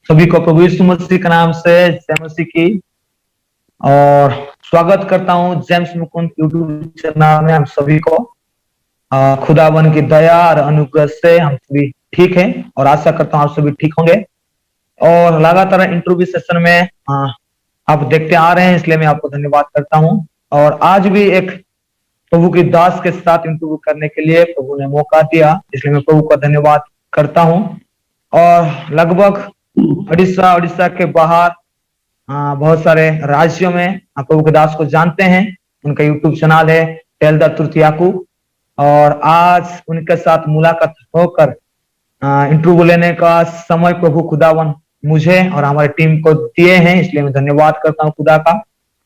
सभी को प्रभु यीशु मसीह के नाम से जय मसीह की। और स्वागत करता हूं जेम्स मुकुंद यूट्यूब चैनल में। हम सभी को खुदावन की दया और अनुग्रह से हम सभी ठीक हैं और आशा करता हूं आप सभी ठीक होंगे। और लगातार इंटरव्यू सेशन में आप देखते आ रहे हैं, इसलिए मैं आपको धन्यवाद करता हूं। और आज भी एक प्रभु की दास के साथ इंटरव्यू करने के लिए प्रभु ने मौका दिया, इसलिए मैं प्रभु का धन्यवाद करता हूं। और लगभग उड़ीसा के बाहर बहुत सारे राज्यों में आप प्रभु के दास को जानते हैं। उनका यूट्यूब चैनल है टेल द ट्रुथ याकूब। और आज उनके साथ मुलाकात होकर इंटरव्यू लेने का समय प्रभु खुदावन मुझे और हमारी टीम को दिए हैं, इसलिए मैं धन्यवाद करता हूँ खुदा का।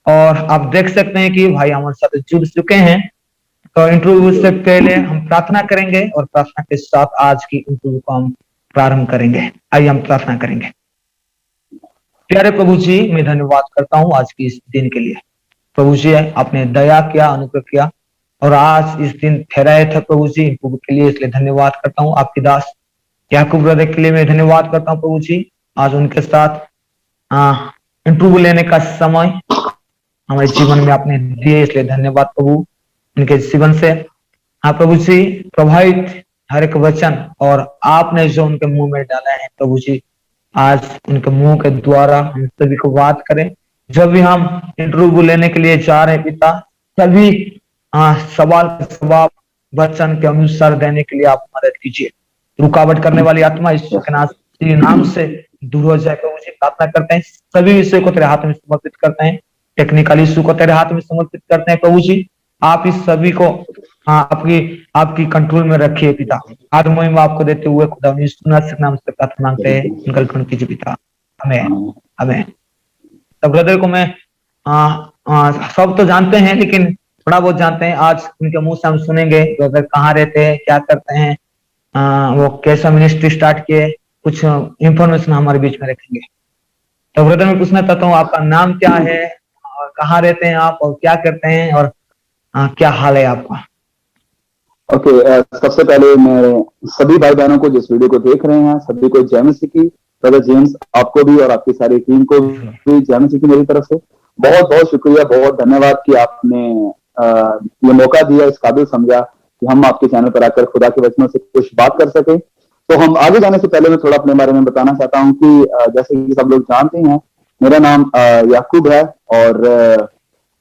और आप देख सकते हैं कि भाई हमारे साथ जुड़ चुके हैं। तो इंटरव्यू से पहले हम प्रार्थना करेंगे और प्रार्थना के साथ आज की इंटरव्यू को हम प्रारंभ करेंगे। आइए हम प्रार्थना करेंगे। प्यारे प्रभु जी, मैं धन्यवाद करता हूँ आज की इस दिन के लिए। प्रभु जी, आपने दया किया, अनुग्रह किया और आज इस दिन ठहराए थे प्रभु जी इंटरव्यू के लिए, इसलिए धन्यवाद करता हूँ। आपकी दास याकूब ब्रदर के लिए मैं धन्यवाद करता हूँ प्रभु जी। आज उनके साथ इंटरव्यू लेने का समय हमारे जीवन में आपने दिए, इसलिए धन्यवाद प्रभु उनके जीवन से। हाँ प्रभु जी, प्रभावित हर एक वचन और आपने जो उनके मुंह में डाला है प्रभु जी, आज उनके मुंह के द्वारा हम सभी को बात करें। जब भी हम इंटरव्यू लेने के लिए जा रहे हैं पिता, सभी सवाल के जवाब वचन के अनुसार देने के लिए आप मदद कीजिए। रुकावट करने वाली आत्मा यीशु के नाम से दूर हो जाए प्रभु जी, प्रार्थना करते हैं। सभी विषय को तेरे हाथ में समर्पित करते हैं, टेक्निकल इशू को तेरे हाथ में समर्पित करते हैं प्रभु जी। आप इस सभी को आपकी कंट्रोल में रखिए पिता। आज महिमा आपको देते हुए खुदा नाम से प्रार्थना मांगते हैं, उनका ग्रहण कीजिए पिता। आमीन आमीन। तो ब्रदर को मैं सब तो जानते हैं, लेकिन थोड़ा बहुत जानते हैं। आज उनके मुंह से हम सुनेंगे ब्रदर कहाँ रहते हैं, क्या करते हैं, वो कैसा मिनिस्ट्री स्टार्ट किए, कुछ इंफॉर्मेशन हमारे बीच में रखेंगे। तो ब्रदर मैं पूछना चाहता हूँ आपका नाम क्या है और कहाँ रहते हैं आप और क्या करते हैं और क्या हाल है आपका? ओके, सबसे पहले मैं सभी भाई बहनों को जिस वीडियो को देख रहे हैं सभी को जय मसीह की। ब्रदर जेम्स आपको भी और आपकी सारी टीम को भी जय मसीह की मेरी तरफ से। बहुत बहुत शुक्रिया, बहुत धन्यवाद कि आपने ये मौका दिया, इस काबिल समझा कि हम आपके चैनल पर आकर खुदा के वचनों से कुछ बात कर सके। तो हम आगे जाने से पहले मैं थोड़ा अपने बारे में बताना चाहता हूँ कि जैसे कि सब लोग जानते हैं मेरा नाम याकूब है और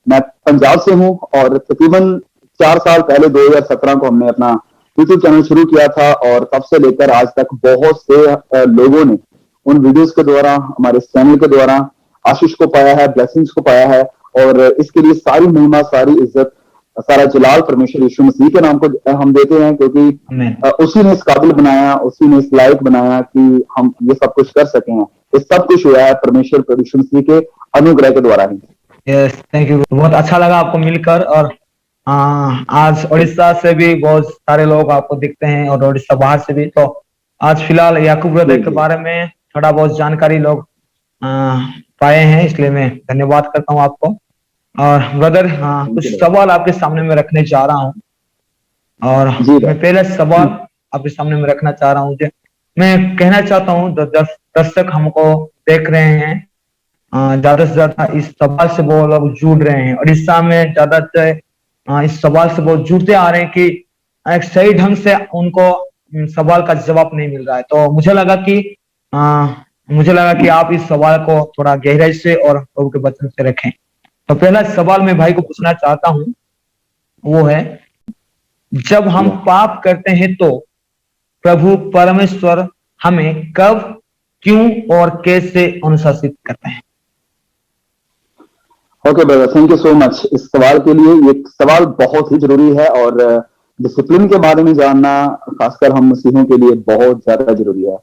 मैं पंजाब से हूँ। और तकरीबन 4 साल पहले 2017 को हमने अपना यूट्यूब चैनल शुरू किया था और तब से लेकर आज तक बहुत से लोगों ने उन वीडियोस के द्वारा, हमारे चैनल के द्वारा आशीष को पाया है, ब्लेसिंग्स को पाया है। और इसके लिए सारी महिमा, सारी इज्जत, सारा जलाल परमेश्वर यीशु मसीह के नाम को हम देते हैं, क्योंकि उसी ने इस काबिल बनाया, उसी ने इस लायक बनाया कि हम ये सब कुछ कर सके हैं। ये सब कुछ हुआ है परमेश्वर यीशु मसीह के अनुग्रह के द्वारा ही। Yes, thank you. बहुत अच्छा लगा आपको मिलकर। और आज उड़ीसा से भी बहुत सारे लोग आपको दिखते हैं और उड़ीसा बाहर से भी। तो आज फिलहाल याकूब ब्रदर के बारे में थोड़ा बहुत जानकारी लोग पाए हैं, इसलिए मैं धन्यवाद करता हूँ आपको। और ब्रदर कुछ सवाल आपके सामने में रखने जा रहा हूँ और मैं पहले सवाल आपके सामने में रखना चाह रहा हूँ। मैं कहना चाहता हूँ दर्शक हमको देख रहे हैं, ज्यादा से ज्यादा इस सवाल से वो लोग जुड़ रहे हैं। उड़ीसा में ज्यादातर इस सवाल से बहुत जुड़ते आ रहे हैं कि एक सही ढंग से उनको सवाल का जवाब नहीं मिल रहा है। तो मुझे लगा कि आप इस सवाल को थोड़ा गहराई से और प्रभु के वचन से रखें। तो पहला सवाल मैं भाई को पूछना चाहता हूँ, वो है जब हम पाप करते हैं तो प्रभु परमेश्वर हमें कब, क्यों और कैसे अनुशासित करते हैं? Okay brother, thank you so much इस सवाल के लिए। ये सवाल बहुत ही जरूरी है और डिसिप्लिन के बारे में जानना खासकर हम मसीहों के लिए बहुत ज्यादा जरूरी है।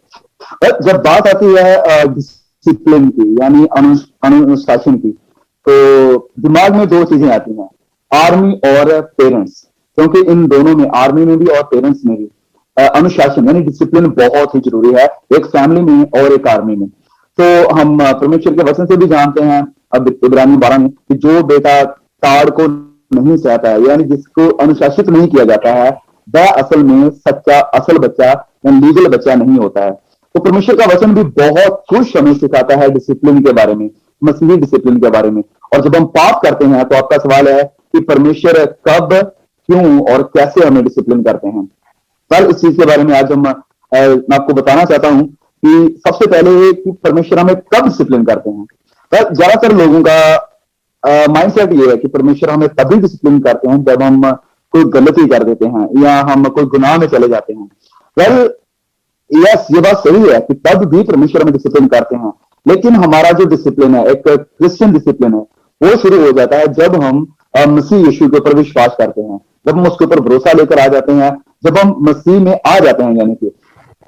जब बात आती है डिसिप्लिन की यानी अनुशासन की, तो दिमाग में 2 चीजें आती हैं, आर्मी और पेरेंट्स। क्योंकि इन दोनों में, आर्मी में भी और पेरेंट्स में भी अनुशासन यानी डिसिप्लिन बहुत ही जरूरी है, एक फैमिली में और एक आर्मी में। तो हम परमेश्वर के वचन से भी जानते हैं अब इब्रानी 12 में कि जो बेटा ताड़ को नहीं चाहता है यानी जिसको अनुशासित नहीं किया जाता है, वह असल में सच्चा असल बच्चा लीगल बच्चा नहीं होता है। तो परमेश्वर का वचन भी बहुत कुछ हमें सिखाता है डिसिप्लिन के बारे में, मसीही डिसिप्लिन के बारे में। और जब हम पाप करते हैं तो आपका सवाल है कि परमेश्वर कब, क्यों और कैसे हमें डिसिप्लिन करते हैं। कल इस चीज के बारे में आज मैं आपको बताना चाहता हूं कि सबसे पहले ये कि परमेश्वर हमें कब डिसिप्लिन करते हैं। पर ज्यादातर लोगों का माइंडसेट ये है कि परमेश्वर हमें तभी डिसिप्लिन करते हैं जब हम कोई गलती कर देते हैं या हम कोई गुनाह में चले जाते हैं। वेल यस, ये बात सही है कि तब भी परमेश्वर हमें डिसिप्लिन करते हैं, लेकिन हमारा जो डिसिप्लिन है, एक क्रिश्चियन डिसिप्लिन है, वो शुरू हो जाता है जब हम मसीह यीशु के ऊपर विश्वास करते हैं, जब हम उसके ऊपर भरोसा लेकर आ जाते हैं, जब हम मसीह में आ जाते हैं, यानी कि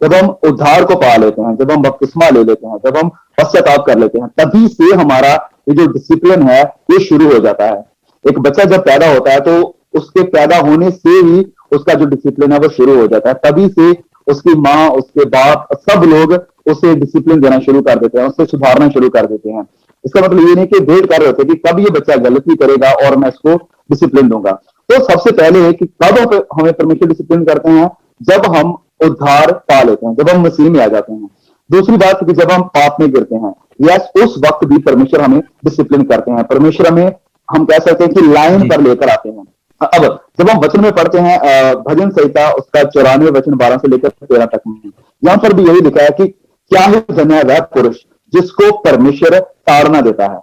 जब हम उद्धार को पा लेते हैं, जब हम बपतिस्मा ले लेते हैं, जब हम पश्चाताप कर लेते हैं, तभी से हमारा ये जो डिसिप्लिन है ये शुरू हो जाता है। एक बच्चा जब पैदा होता है तो उसके पैदा होने से ही उसका जो डिसिप्लिन है वो शुरू हो जाता है। तभी से उसकी माँ, उसके बाप, सब लोग उसे डिसिप्लिन देना शुरू कर देते हैं, उससे सुधारना शुरू कर देते हैं। इसका मतलब ये नहीं कि वेट कर रहे होते कि कब ये बच्चा गलती करेगा और मैं इसको डिसिप्लिन दूंगा। तो सबसे पहले है कि कब हमें परमेश्वर डिसिप्लिन करते हैं, जब हम उद्धार पा लेते हैं, जब हम मसीह में आ जाते हैं। दूसरी बात कि जब हम पाप में गिरते हैं, यस, उस वक्त भी परमेश्वर हमें डिसिप्लिन करते हैं। परमेश्वर हमें, हम कह सकते हैं कि लाइन पर लेकर आते हैं। अब जब हम वचन में पढ़ते हैं भजन संहिता उसका 94 वचन 12 से लेकर 13 तक में, यहां पर भी यही लिखा है कि क्या ही धन्य है वह पुरुष जिसको परमेश्वर ताड़ना देता है,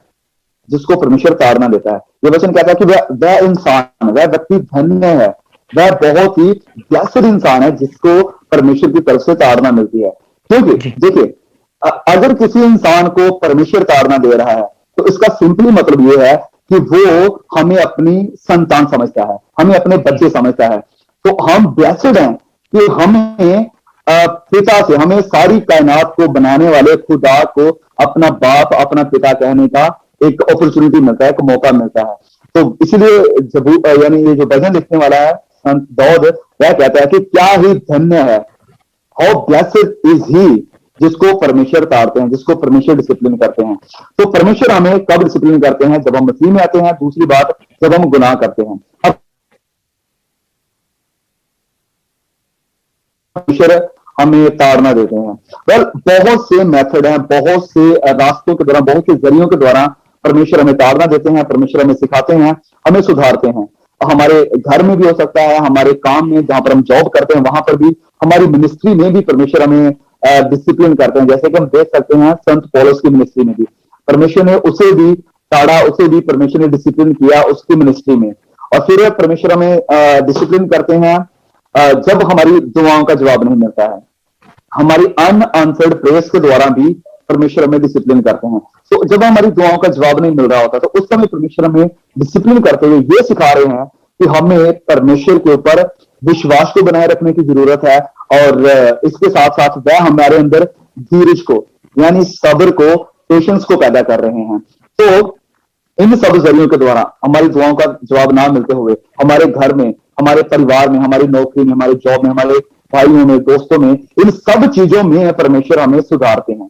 जिसको परमेश्वर ताड़ना देता है। ये वचन कहता है कि वह इंसान, वह व्यक्ति धन्य है, वह बहुत ही ब्लेस्ड इंसान है जिसको परमेश्वर की तरफ से ताड़ना मिलती है। क्योंकि देखिए, अगर किसी इंसान को परमेश्वर ताड़ना दे रहा है तो इसका सिंपली मतलब ये है कि वो हमें अपनी संतान समझता है, हमें अपने बच्चे समझता है। तो हम ब्लेस्ड हैं कि हमें पिता से, हमें सारी कायनात को बनाने वाले खुदा को अपना बाप, अपना पिता कहने का एक अपॉर्चुनिटी मिलता है, एक मौका मिलता है। तो इसलिए यानी ये जो भजन लिखने वाला है संत दाऊद, वह कहता है कि क्या ही धन्य है, हाउ ब्लेस्ड इज ही, जिसको परमेश्वर ताड़ते हैं, जिसको परमेश्वर डिसिप्लिन करते हैं। तो परमेश्वर हमें कब डिसिप्लिन करते हैं, जब हम मसीह में आते हैं। दूसरी बात, जब हम गुनाह करते हैं। अब परमेश्वर हमें ताड़ना देते हैं। वेल, बहुत से मेथड हैं, बहुत से रास्तों के द्वारा, बहुत से जरियों के द्वारा परमेश्वर हमें ताड़ना देते हैं, परमेश्वर हमें सिखाते हैं, हमें सुधारते हैं। हमारे घर में भी हो सकता है, हमारे काम में जहां पर हम जॉब करते हैं वहां पर भी, हमारी मिनिस्ट्री में भी परमेश्वर हमें डिसिप्लिन करते हैं। जैसे कि हम देख सकते हैं संत पौलुस की मिनिस्ट्री में भी परमेश्वर ने उसे भी ताड़ा, उसे भी परमेश्वर ने डिसिप्लिन किया उसकी मिनिस्ट्री में। और फिर परमेश्वर हमें डिसिप्लिन करते हैं जब हमारी दुआओं का जवाब नहीं मिलता है, हमारी अनआंसर्ड प्रेयर्स के द्वारा भी परमेश्वर हमें डिसिप्लिन करते हैं। तो जब हमारी दुआओं का जवाब नहीं मिल रहा होता तो उस समय परमेश्वर हमें डिसिप्लिन करते हुए ये सिखा रहे हैं कि हमें परमेश्वर के ऊपर विश्वास को बनाए रखने की जरूरत है, और इसके साथ साथ वह हमारे अंदर धीरज को, यानी सब्र को, पेशेंस को पैदा कर रहे हैं। तो इन सब जरियों के द्वारा हमारी दुआओं का जवाब ना मिलते हुए हमारे घर में, हमारे परिवार में, हमारी नौकरी में, हमारे जॉब में, हमारे भाइयों में, दोस्तों में, इन सब चीजों में परमेश्वर हमें सुधारते हैं।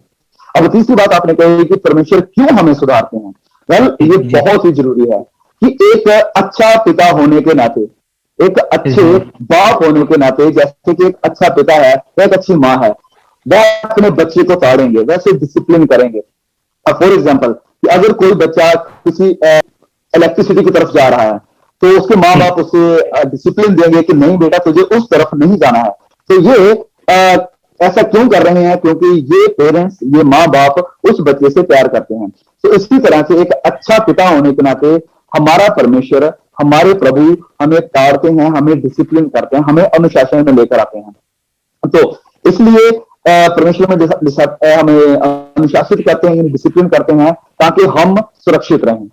अब तीसरी बात आपने कही कि परमेश्वर क्यों हमें सुधारते हैं। वेल, ये बहुत ही जरूरी है कि एक अच्छा पिता होने के नाते, एक अच्छे बाप होने के नाते, जैसे कि एक अच्छा पिता है, एक अच्छी माँ है, वह अपने बच्चे को ताड़ेंगे, वैसे डिसिप्लिन करेंगे। फॉर एग्जाम्पल, कि अगर कोई बच्चा किसी इलेक्ट्रिसिटी की तरफ जा रहा है तो उसके माँ बाप उसे डिसिप्लिन देंगे कि नहीं बेटा, तुझे उस तरफ नहीं जाना है। तो ये ऐसा क्यों कर रहे हैं? क्योंकि ये पेरेंट्स, ये माँ बाप उस बच्चे से प्यार करते हैं। तो इसी तरह से एक अच्छा पिता होने के नाते हमारा परमेश्वर, हमारे प्रभु हमें ताड़ते हैं, हमें डिसिप्लिन करते हैं, हमें अनुशासन में लेकर आते हैं। तो इसलिए परमेश्वर में हमें अनुशासित करते हैं, डिसिप्लिन करते हैं, ताकि हम सुरक्षित रहें,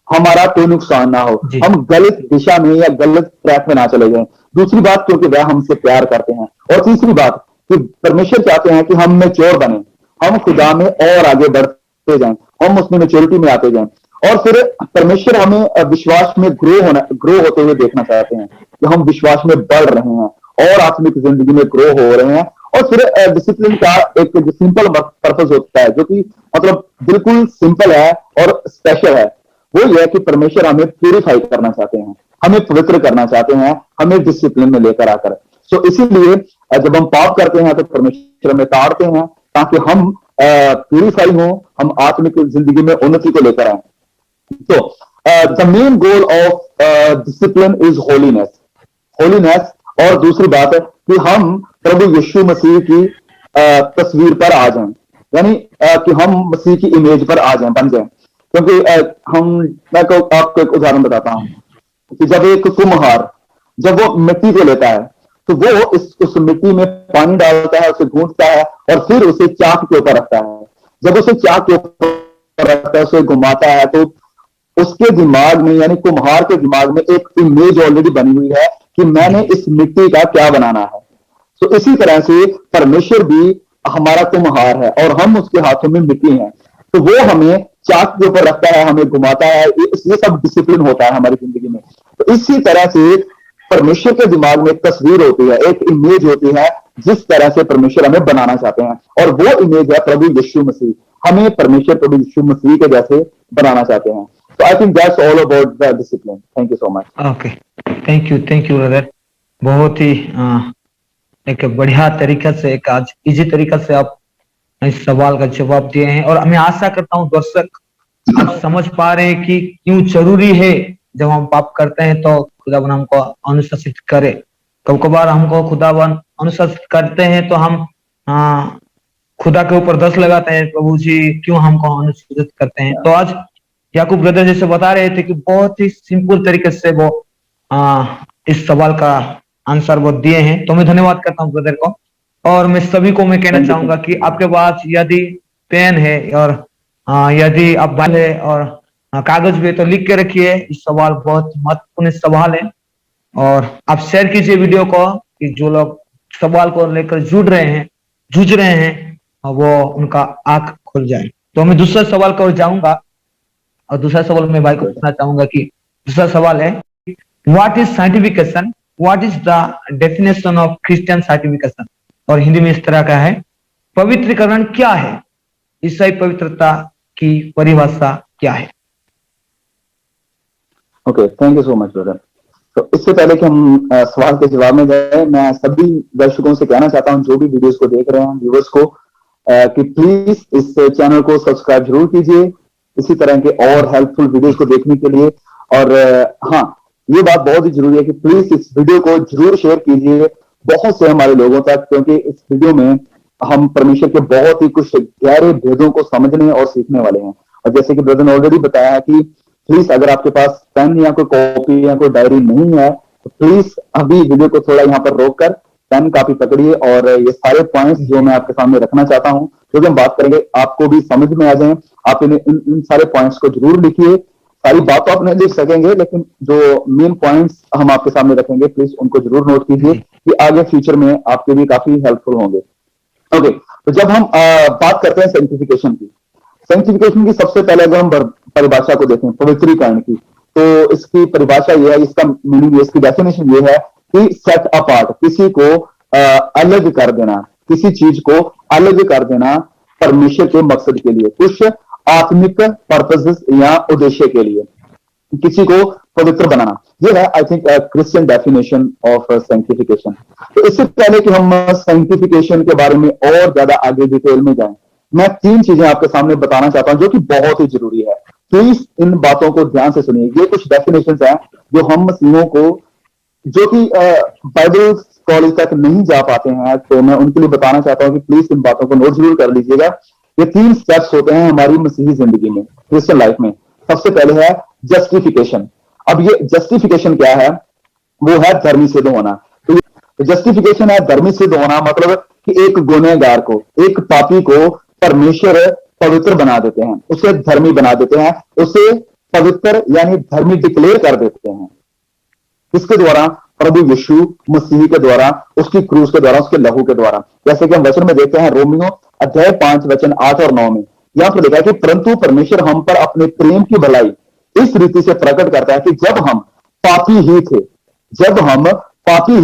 हमारा कोई नुकसान ना हो, हम गलत दिशा में या गलत ट्रैक में ना चले जाएं। दूसरी बात, क्योंकि वह हमसे प्यार करते हैं। और तीसरी बात कि परमेश्वर चाहते हैं कि हम मैच्योर बने, हम खुदा में और आगे बढ़ते जाएं, हम उसमें मैच्योरिटी में आते जाएं। और फिर परमेश्वर हमें विश्वास में ग्रो होते हुए देखना चाहते हैं कि हम विश्वास में बढ़ रहे हैं और आत्मिक जिंदगी में ग्रो हो रहे हैं। और फिर डिसिप्लिन का एक सिंपल पर्पस होता है, जो कि मतलब बिल्कुल सिंपल है और स्पेशल है। वो ये है कि परमेश्वर हमें प्यूरिफाई करना चाहते हैं, हमें पवित्र करना चाहते हैं, हमें डिसिप्लिन में लेकर आकर। सो इसीलिए जब हम पाप करते हैं तो परमेश्वर हमें ताड़ते हैं, ताकि हम प्यूरिफाई हो, हम आत्मिक जिंदगी में उन्नति को लेकर आए। तो the main goal of discipline is holiness. Holiness, और दूसरी बात है कि हम प्रभु यीशु मसीह की तस्वीर पर आ जाएं, यानी कि हम मसीह की इमेज पर आ जाएं, बन जाएं। क्योंकि मैं आपको एक उदाहरण बताता हूं कि जब एक कुम्हार जब वो मिट्टी को लेता है तो वो उस मिट्टी में पानी डालता है, उसे गूंथता है और फिर उसे चाक के ऊपर रखता है। जब उसे चाक के ऊपर रखता है, उसे घुमाता है, तो उसके दिमाग में, यानी कुम्हार के दिमाग में एक इमेज ऑलरेडी बनी हुई है कि मैंने इस मिट्टी का क्या बनाना है। तो इसी तरह से परमेश्वर भी हमारा कुम्हार है और हम उसके हाथों में मिट्टी हैं। तो वो हमें चाक के ऊपर रखता है, हमें घुमाता है, ये सब डिसिप्लिन होता है हमारी जिंदगी में। तो इसी तरह से परमेश्वर के दिमाग में एक तस्वीर होती है, एक इमेज होती है, जिस तरह से परमेश्वर हमें बनाना चाहते हैं, और वो इमेज है प्रभु यीशु मसीह। हमें परमेश्वर प्रभु यीशु मसीह के जैसे बनाना चाहते हैं। तो I think that's all about the discipline. Thank you so much. Okay, thank you brother. बहुत ही एक बढ़िया तरीका से, एक आज इजी तरीका से आप इस सवाल का जवाब दिए हैं, और मैं आशा करता हूं दर्शक आप समझ पा रहे हैं कि क्यों जरूरी है जब हम पाप करते हैं तो खुदावन हमको अनुशासित करे। कभी कभार हमको खुदावन अनुशासित करते हैं तो हम खुदा के ऊपर दोष लगाते हैं, प्रभु जी क्यों हमको अनुशासित करते हैं। तो आज याकूब ब्रदर जैसे बता रहे थे कि बहुत ही सिंपल तरीके से वो इस सवाल का आंसर वो दिए हैं। तो मैं धन्यवाद करता हूँ ब्रदर को, और मैं सभी को मैं कहना चाहूंगा कि आपके पास यदि पेन है और यदि आप बाल है और कागज भी है तो लिख के रखिए। इस सवाल बहुत महत्वपूर्ण सवाल है, और आप शेयर कीजिए वीडियो को कि जो लोग सवाल को लेकर जूझ रहे हैं वो उनका आंख खुल जाए। तो मैं दूसरा सवाल को जाऊंगा, और दूसरा सवाल मैं भाई को पूछना चाहूंगा कि दूसरा सवाल है, what is sanctification, what is the definition of Christian sanctification. और हिंदी में इस तरह का है, पवित्रीकरण क्या है, ईसाई पवित्रता की परिभाषा क्या है। Okay, thank you so much brother. तो इससे पहले कि हम सवाल के जवाब में जाए, मैं सभी दर्शकों से कहना चाहता हूं जो भी वीडियोस को देख रहे हैं, व्यूअर्स को, कि प्लीज इस चैनल को सब्सक्राइब जरूर कीजिए इसी तरह के और हेल्पफुल वीडियोस को देखने के लिए। और हाँ, ये बात बहुत ही जरूरी है कि प्लीज इस वीडियो को जरूर शेयर कीजिए बहुत से हमारे लोगों तक, क्योंकि इस वीडियो में हम परमेश्वर के बहुत ही कुछ गहरे भेदों को समझने और सीखने वाले हैं। और जैसे कि ब्रदर ने ऑलरेडी बताया है कि प्लीज अगर आपके पास पेन या कोई कॉपी या कोई डायरी नहीं है तो प्लीज अभी वीडियो को थोड़ा यहाँ पर रोक कर पेन कॉपी पकड़िए, और ये सारे पॉइंट्स जो मैं आपके सामने रखना चाहता हूँ, जो भी हम बात करेंगे आपको भी समझ में आ जाए, आप इन सारे पॉइंट्स को जरूर लिखिए। सारी बात तो आप नहीं लिख सकेंगे, लेकिन जो मेन पॉइंट्स हम आपके सामने रखेंगे प्लीज उनको जरूर नोट कीजिए, कि आगे फ्यूचर में आपके भी काफी हेल्पफुल होंगे। ओके, तो जब हम बात करते हैं सेंटिफिकेशन की सबसे पहले अगर हम परिभाषा को देखें पवित्रीकरण की, तो इसकी परिभाषा यह है, इसका मीनिंग, इसकी डेफिनेशन ये है कि सेट अपार्ट, किसी को अलग कर देना, किसी चीज को अलग कर देना परमेश्वर के मकसद के लिए, कुछ आत्मिक पर्पसेस या उद्देश्य के लिए किसी को पवित्र बनाना। ये है I think Christian definition of sanctification. तो इससे पहले कि हम सैंक्टिफिकेशन के बारे में और ज्यादा आगे डिटेल में जाएं, मैं 3 चीजें आपके सामने बताना चाहता हूं जो कि बहुत ही जरूरी है। प्लीज इन बातों को ध्यान से सुनिए। ये कुछ डेफिनेशंस हैं जो हम मसीहों को, जो कि बाइबल कॉलेज तक नहीं जा पाते हैं, तो मैं उनके लिए बताना चाहता हूं कि प्लीज इन बातों को नोट जरूर कर लीजिएगा। ये 3 स्टेप्स होते हैं हमारी मसीही जिंदगी में, क्रिश्चियन लाइफ में। सबसे पहले है जस्टिफिकेशन। अब ये जस्टिफिकेशन क्या है? वो है धर्मी सिद्ध होना। तो जस्टिफिकेशन है धर्मी सिद्ध होना, मतलब कि एक गुनहगार को, एक पापी को परमेश्वर पवित्र बना देते हैं, उसे धर्मी बना देते हैं, उसे पवित्र यानी धर्मी डिक्लेयर कर देते हैं। किसके द्वारा? प्रभु यीशु मसीह के द्वारा, उसकी क्रूस के द्वारा, उसके लहू के द्वारा। जैसे कि हम वचन में देखते हैं रोमियो अध्याय 5 वचन 8 और 9 में, यहां पर लिखा है कि परंतु परमेश्वर हम पर अपने प्रेम की भलाई इस रीति से प्रकट करता है कि जब हम पापी ही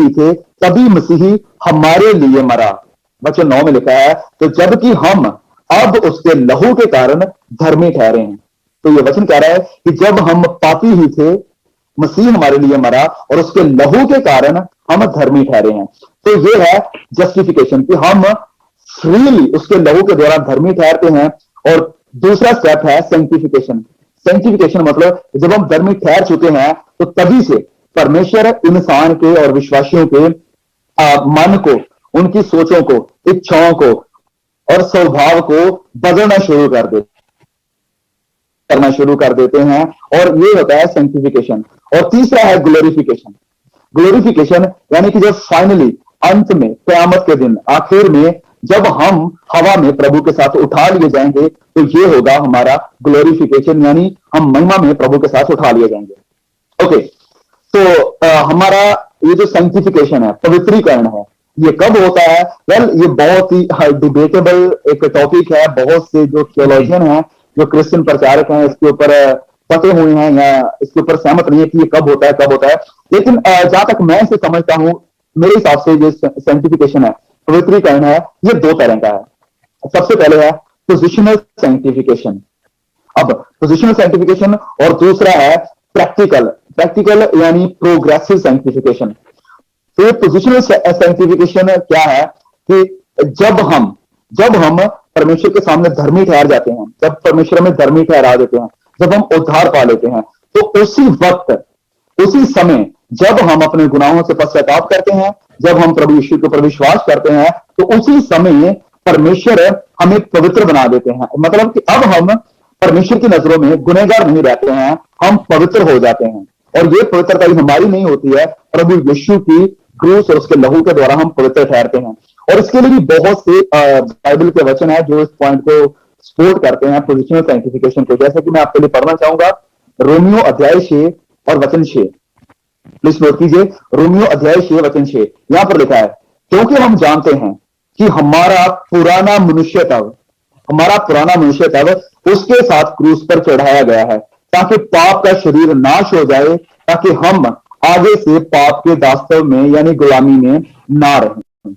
थे तभी मसीही हमारे लिए मरा। वचन 9 में लिखा है, तो जबकि हम अब उसके लहू के कारण धर्मी ठहरे हैं। तो यह वचन कह रहा है कि जब हम पापी ही थे, मसीह हमारे लिए मरा और उसके लहू के कारण हम धर्मी ठहरे हैं। तो यह है जस्टिफिकेशन, कि हम फ्रीली उसके लहू के द्वारा धर्मी ठहरते हैं। और दूसरा स्टेप है सेंटिफिकेशन। सेंटिफिकेशन मतलब जब हम धर्मी ठहर चुके हैं तो तभी से परमेश्वर इंसान के और विश्वासियों के मन को, उनकी सोचों को, इच्छाओं को और स्वभाव को बदलना शुरू कर देते हैं। और ये होता है सेंटिफिकेशन। और तीसरा है ग्लोरिफिकेशन। ग्लोरिफिकेशन यानी कि जब फाइनली अंत में क़यामत के दिन आखिर में जब हम हवा में प्रभु के साथ उठा लिए जाएंगे तो ये होगा हमारा ग्लोरिफिकेशन, यानी हम महिमा में प्रभु के साथ उठा लिए जाएंगे। ओके, तो हमारा ये जो सैंक्टिफिकेशन है, पवित्रीकरण है, ये कब होता है? वेल, ये बहुत ही डिबेटेबल एक टॉपिक है। बहुत से जो थियोलॉजियन हैं, जो क्रिश्चियन प्रचारक हैं, इसके ऊपर पते हुए हैं या इसके ऊपर सहमत नहीं है कि ये कब होता है। लेकिन जहां तक मैं इसे समझता हूं, मेरे हिसाब से जो सैंक्टिफिकेशन है, पवित्रीकरण है, ये दो तरह का है। सबसे पहले है पोजिशनल सैंक्टिफिकेशन। अब पोजिशनल सैंक्टिफिकेशन और दूसरा है प्रैक्टिकल यानी प्रोग्रेसिव सैंक्टिफिकेशन। तो ये पोजिशनल सैंक्टिफिकेशन क्या है कि जब हम परमेश्वर के सामने धर्मी ठहर जाते हैं, जब परमेश्वर में धर्मी ठहरा देते हैं, जब हम उद्धार पा लेते हैं, तो उसी वक्त, उसी समय जब हम अपने गुनाहों से पश्चाताप करते हैं, जब हम प्रभु यीशु के ऊपर विश्वास करते हैं, तो उसी समय परमेश्वर हमें पवित्र बना देते हैं। मतलब कि अब हम परमेश्वर की नजरों में गुनहगार नहीं रहते हैं, हम पवित्र हो जाते हैं। और ये पवित्रता हमारी नहीं होती है, प्रभु यीशु की क्रूस और उसके लहू के द्वारा हम पवित्र ठहरते हैं। और इसके लिए भी बहुत से बाइबल के वचन है जो इस पॉइंट को सपोर्ट करते हैं, पोजिशनल सैंक्टिफिकेशन को। जैसे कि मैं आपके लिए पढ़ना चाहूंगा रोमियो अध्याय 6 और वचन 6। प्लीज नोट कीजिए, रोमियो अध्याय 6 वचन 6। यहां पर लिखा है, क्योंकि हम जानते हैं कि हमारा पुराना मनुष्य उसके साथ क्रूस पर चढ़ाया गया है, ताकि पाप का शरीर नाश हो जाए, ताकि हम आगे से पाप के दास्तव में यानी गुलामी में ना रहें।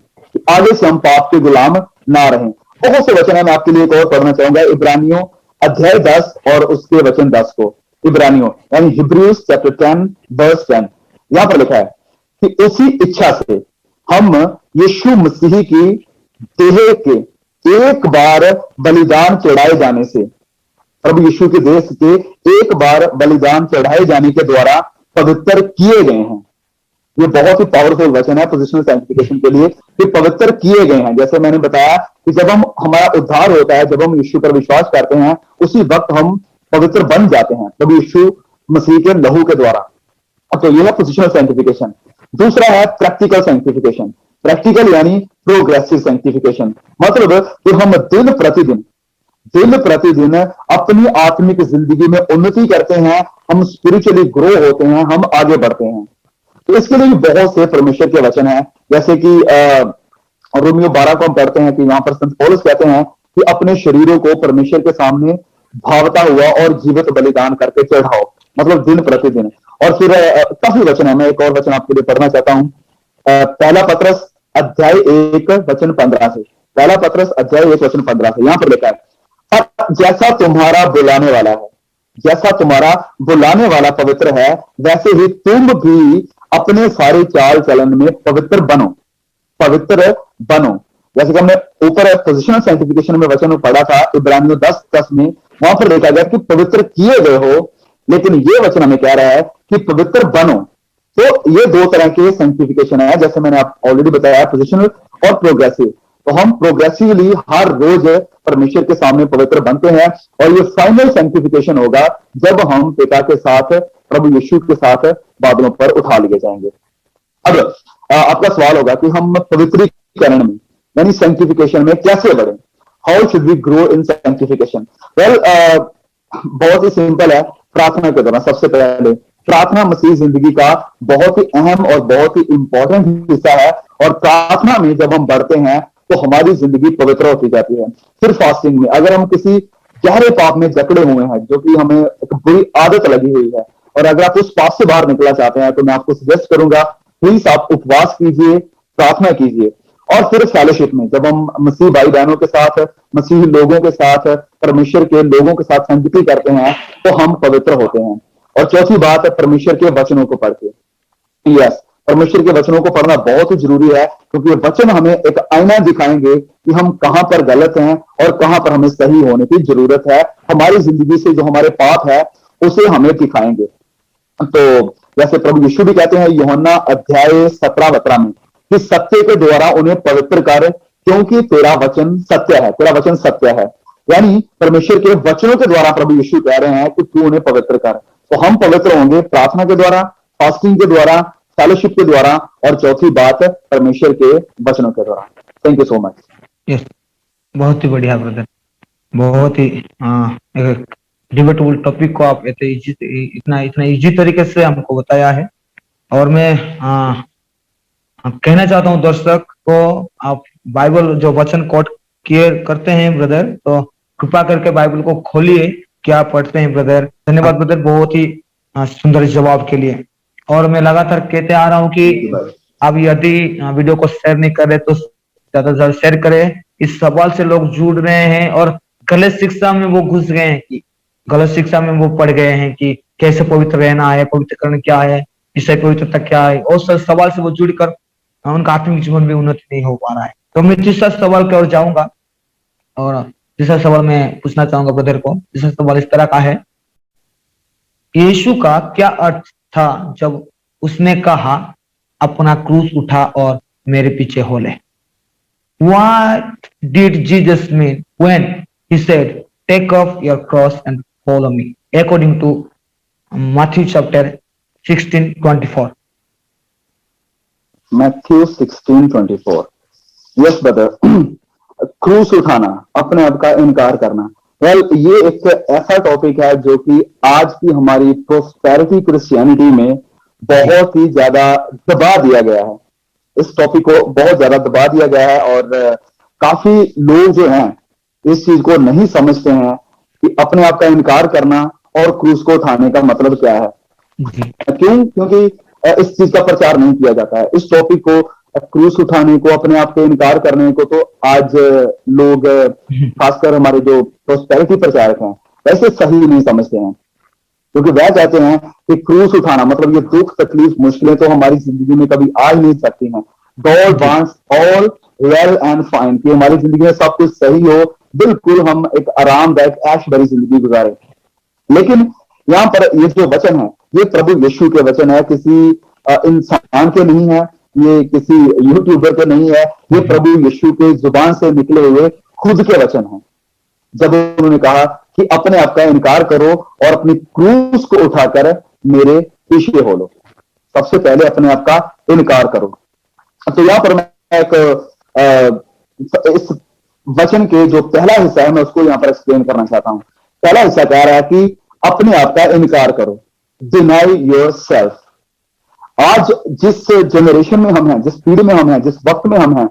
आगे से हम पाप के गुलाम ना रहें। बहुत से वचन है, मैं आपके लिए एक और पढ़ना चाहूंगा, इब्रानियों अध्याय 10 और उसके वचन 10 को। इब्रानियों यानी हिब्रूज चैप्टर 10 वर्स 10। यहां पर लिखा है कि उसी इच्छा से हम यीशु मसीह की देह के एक बार बलिदान चढ़ाए जाने से, प्रभु यीशु के देह के एक बार बलिदान चढ़ाए जाने के द्वारा पवित्र किए गए हैं। ये बहुत ही पावरफुल वचन है पोजिशनल सैंक्टिफिकेशन के लिए कि पवित्र किए गए हैं। जैसे मैंने बताया कि जब हमारा उद्धार होता है, जब हम यीशु पर विश्वास करते हैं, उसी वक्त हम पवित्र बन जाते हैं प्रभु यीशु मसीह के लहू के द्वारा। तो यह है पोजिशनल सैंक्टिफिकेशन। दूसरा है प्रैक्टिकल सैंक्टिफिकेशन। प्रैक्टिकल यानी प्रोग्रेसिव सैंक्टिफिकेशन, मतलब कि हम दिन प्रतिदिन अपनी आत्मिक जिंदगी में उन्नति करते हैं, हम स्पिरिचुअली ग्रो होते हैं, हम आगे बढ़ते हैं। तो इसके लिए बहुत से परमेश्वर के वचन है, जैसे कि रोमियो 12 को हम पढ़ते हैं कि यहां पर संत पौलुस कहते हैं कि अपने शरीरों को परमेश्वर के सामने भावता हुआ और जीवित बलिदान करके चढ़ाओ, मतलब दिन प्रतिदिन। और फिर काफी वचन है, मैं एक और वचन आपके लिए पढ़ना चाहता हूं, पहला पत्रस अध्याय 1 वचन 15 से। पहला पत्रस अध्याय 1 वचन 15 से यहां पर लिखा है, जैसा तुम्हारा बुलाने वाला पवित्र है, वैसे ही तुम भी अपने सारे चाल चलन में पवित्र बनो। जैसे कि हमने ऊपर पोजिशनल सैंक्टिफिकेशन में वचन पढ़ा था इब्रानियों 10:10 में, वहां पर लिखा गया कि पवित्र किए गए हो, लेकिन ये वचन हमें कह रहा है कि पवित्र बनो। तो ये दो तरह के सैंक्टिफिकेशन है, जैसे मैंने आप ऑलरेडी बताया, पोजिशनल और प्रोग्रेसिव। तो हम प्रोग्रेसिवली हर रोज परमेश्वर के सामने पवित्र बनते हैं, और ये फाइनल सैंक्टिफिकेशन होगा जब हम पिता के साथ, प्रभु यीशु के साथ बादलों पर उठा लिए जाएंगे। अब आपका सवाल होगा कि हम पवित्रीकरण में यानी सैंक्टिफिकेशन में कैसे बढ़े? How should we grow in sanctification? Well, बहुत ही सिंपल है, प्रार्थना के दौरान। सबसे पहले प्रार्थना मसीह जिंदगी का बहुत ही अहम और बहुत ही इंपॉर्टेंट हिस्सा है, और प्रार्थना में जब हम बढ़ते हैं तो हमारी जिंदगी पवित्र होती जाती है। फिर फास्टिंग में, अगर हम किसी गहरे पाप में जकड़े हुए हैं, जो कि हमें एक बुरी आदत लगी हुई है, और अगर आप उस पाप से बाहर निकलना चाहते हैं, तो मैं आपको सजेस्ट करूंगा प्लीज आप उपवास कीजिए, प्रार्थना कीजिए। और फिर फेलोशिप में, जब हम मसीह भाई बहनों के साथ, मसीह लोगों के साथ, परमेश्वर के लोगों के साथ संगति करते हैं, तो हम पवित्र होते हैं। और चौथी बात है परमेश्वर के वचनों को पढ़ के। यस, परमेश्वर के वचनों को पढ़ना बहुत ही जरूरी है, क्योंकि ये वचन हमें एक आईना दिखाएंगे कि हम कहां पर गलत हैं और कहां पर हमें सही होने की जरूरत है। हमारी जिंदगी से जो हमारे पाप है उसे हमें दिखाएंगे। तो जैसे प्रभु यीशु भी कहते हैं यूहन्ना अध्याय 17-18 में कि सत्य के द्वारा उन्हें पवित्र कर, क्योंकि तेरा वचन सत्य है, तेरा वचन सत्य है। यानी परमेश्वर के वचनों के द्वारा प्रभु यीशु कह रहे हैं कि तू उन्हें पवित्र कर। तो हम पवित्र होंगे प्रार्थना के द्वारा, फास्टिंग के द्वारा, फेलोशिप के द्वारा, और चौथी बात परमेश्वर के वचनों के द्वारा। Thank you so much. Yes, बहुत ही बढ़िया ब्रदर, बहुत ही एक डिबेटेबल टॉपिक को आप इतना इतना इजी तरीके से हमको बताया है। और मैं कहना चाहता हूँ दर्शक को, आप बाइबल जो वचन कोट किए करते हैं ब्रदर, तो कृपा करके बाइबल को खोलिए। क्या पढ़ते हैं ब्रदर? धन्यवाद ब्रदर, बहुत ही सुंदर जवाब के लिए। और मैं लगातार कहते आ रहा हूँ कि आप यदि वीडियो को शेयर नहीं कर रहे तो ज्यादा से ज्यादा शेयर करें। इस सवाल से लोग जुड़ रहे हैं और गलत शिक्षा में वो घुस गए हैं, कि गलत शिक्षा में वो पड़ गए हैं कि कैसे पवित्र रहना है, पवित्रकरण क्या है, इससे पवित्रता क्या है, और सवाल से वो जुड़कर उनका आत्मिक जीवन भी उन्नति नहीं हो पा रहा है। तो मैं तीसरा सवाल की ओर जाऊंगा, और तीसरा सवाल मैं पूछना चाहूंगा ब्रदर को। तीसरा सवाल इस तरह का है, यीशु का क्या अर्थ था जब उसने कहा अपना क्रूस उठा और मेरे पीछे हो ले? What did Jesus mean when he said, "Take up your cross and follow me"? According to Matthew chapter 16:24. Matthew 16:24। Yes brother, क्रूस उठाना, अपने आप का इनकार करना। वेल, ये एक ऐसा टॉपिक है जो कि आज की हमारी प्रोस्पेरिटी क्रिश्चियनिटी में बहुत ही ज्यादा दबा दिया गया है। इस टॉपिक को बहुत ज्यादा दबा दिया गया है, और काफी लोग जो हैं इस चीज को नहीं समझते हैं कि अपने आप का इनकार करना और क्रूस को उठाने का मतलब क्या है। क्यों? क्योंकि इस चीज का प्रचार नहीं किया जाता है। इस टॉपिक को, क्रूस उठाने को, अपने आप के इनकार करने को, तो आज लोग, खासकर हमारे जो प्रोस्पेरिटी प्रचारक हैं, वैसे सही नहीं समझते हैं। क्योंकि वह कहते हैं कि क्रूस उठाना मतलब ये दुख, तकलीफ, मुश्किलें तो हमारी जिंदगी में कभी आ ही नहीं सकती हैं। God wants all well and fine, कि हमारी जिंदगी में सब कुछ सही हो, बिल्कुल हम एक आरामदायक ऐश भरी जिंदगी गुजारें। लेकिन यहाँ पर ये जो वचन है, ये प्रभु यीशु के वचन है, किसी इंसान के नहीं है, ये किसी यूट्यूबर के नहीं है, ये प्रभु यीशु के जुबान से निकले हुए खुद के वचन है। जब उन्होंने कहा कि अपने आप का इनकार करो और अपनी क्रूस को उठाकर मेरे पीछे हो लो। सबसे पहले अपने आप का इनकार करो। तो यहां पर मैं इस वचन के जो पहला हिस्सा है, मैं उसको यहां पर एक्सप्लेन करना चाहता हूं। पहला हिस्सा कह रहा है कि अपने आप का इनकार करो, डिनाई योरसेल्फ। आज जिस जनरेशन में हम हैं, जिस पीढ़ी में हम हैं, जिस वक्त में हम हैं,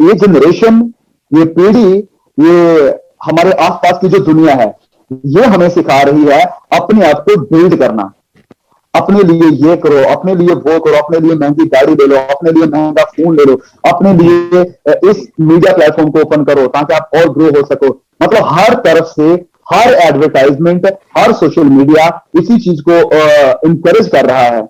ये जनरेशन, ये पीढ़ी, ये हमारे आसपास की जो दुनिया है, ये हमें सिखा रही है अपने आप को बिल्ड करना। अपने लिए ये करो, अपने लिए वो करो, अपने लिए महंगी गाड़ी ले लो, अपने लिए महंगा फोन ले लो, अपने लिए इस मीडिया प्लेटफॉर्म को ओपन करो ताकि आप और ग्रो हो सको। मतलब हर तरफ से, हर एडवर्टाइजमेंट, हर सोशल मीडिया इसी चीज को इंकरेज कर रहा है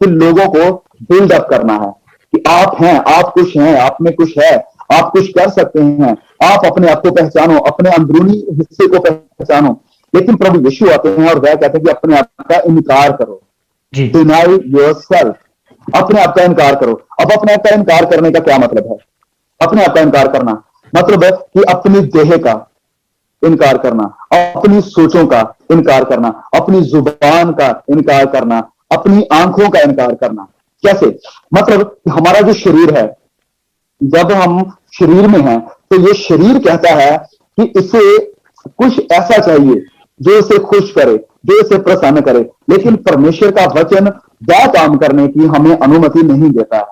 कि लोगों को बिल्डअप करना है, कि आप हैं, आप कुछ हैं, आप में कुछ है, आप कुछ कर सकते हैं, आप अपने आप को पहचानो, अपने अंदरूनी हिस्से को पहचानो। लेकिन प्रभु यीशु आते हैं और वह कहते हैं कि अपने आप का इनकार करो, डिनाई योरसेल्फ, अपने आप का इनकार करो। अब अपने आप का इनकार करने का क्या मतलब है? अपने आप का इनकार करना मतलब है कि अपनी देह का इनकार करना, अपनी सोचों का इनकार करना, अपनी जुबान का इनकार करना, अपनी आंखों का इनकार करना। कैसे? मतलब हमारा जो शरीर है, जब हम शरीर में हैं तो ये शरीर कहता है कि इसे कुछ ऐसा चाहिए जो इसे खुश करे, जो इसे प्रसन्न करे। लेकिन परमेश्वर का वचन वह काम करने की हमें अनुमति नहीं देता है,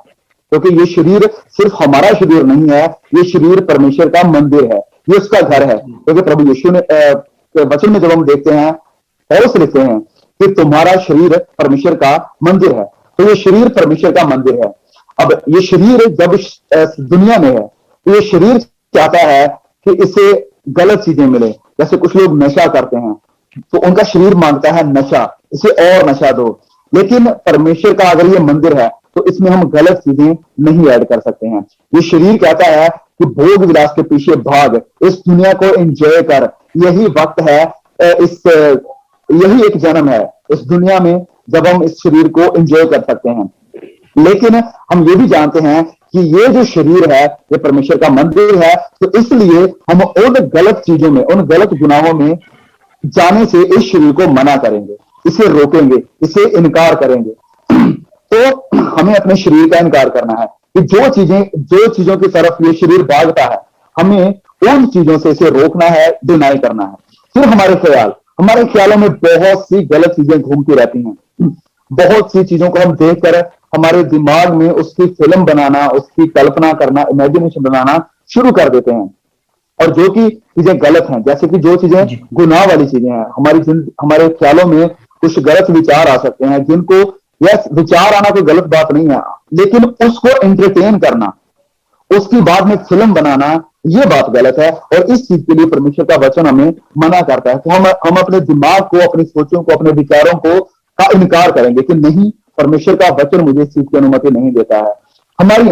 क्योंकि ये शरीर सिर्फ हमारा शरीर नहीं है, ये शरीर परमेश्वर का मंदिर है, ये उसका घर है। क्योंकि प्रभु यीशु ने वचन में जब हम देखते हैं, पौलुस लिखते हैं कि तुम्हारा शरीर परमेश्वर का मंदिर है। तो ये शरीर परमेश्वर का मंदिर है। अब ये शरीर जब दुनिया में है तो ये शरीर चाहता है कि इसे गलत चीजें मिले। जैसे कुछ लोग नशा करते हैं तो उनका शरीर मांगता है नशा, इसे और नशा दो। लेकिन परमेश्वर का अगर ये मंदिर है तो इसमें हम गलत चीजें नहीं ऐड कर सकते हैं। ये शरीर कहता है कि भोग विलास के पीछे भाग, इस दुनिया को एंजॉय कर, यही वक्त है, यही एक जन्म है इस दुनिया में जब हम इस शरीर को एंजॉय कर सकते हैं। लेकिन हम ये भी जानते हैं कि ये जो शरीर है ये परमेश्वर का मंदिर है, तो इसलिए हम उन गलत चीजों में, उन गलत गुनाहों में जाने से इस शरीर को मना करेंगे, इसे रोकेंगे, इसे इनकार करेंगे। तो हमें अपने शरीर का इनकार करना है कि जो चीजों की तरफ ये शरीर भागता है, हमें उन चीजों से इसे रोकना है, डिनाई करना है। फिर हमारे ख्यालों में बहुत सी गलत चीजें घूमती रहती हैं। बहुत सी चीजों को हम देखकर हमारे दिमाग में उसकी फिल्म बनाना, उसकी कल्पना करना, इमेजिनेशन बनाना शुरू कर देते हैं। और जो कि चीजें गलत हैं, जैसे कि जो चीजें गुनाह वाली चीजें हैं, हमारे ख्यालों में कुछ गलत विचार आ सकते हैं, जिनको, यस, विचार आना कोई गलत बात नहीं है, लेकिन उसको एंटरटेन करना, उसकी बाद में फिल्म बनाना, ये बात गलत है। और इस चीज के लिए परमेश्वर का वचन हमें मना करता है। तो हम अपने दिमाग को, अपनी सोचों को, अपने विचारों को का इनकार करेंगे कि नहीं, परमेश्वर का वचन मुझे इस चीज की अनुमति नहीं देता है। हमारी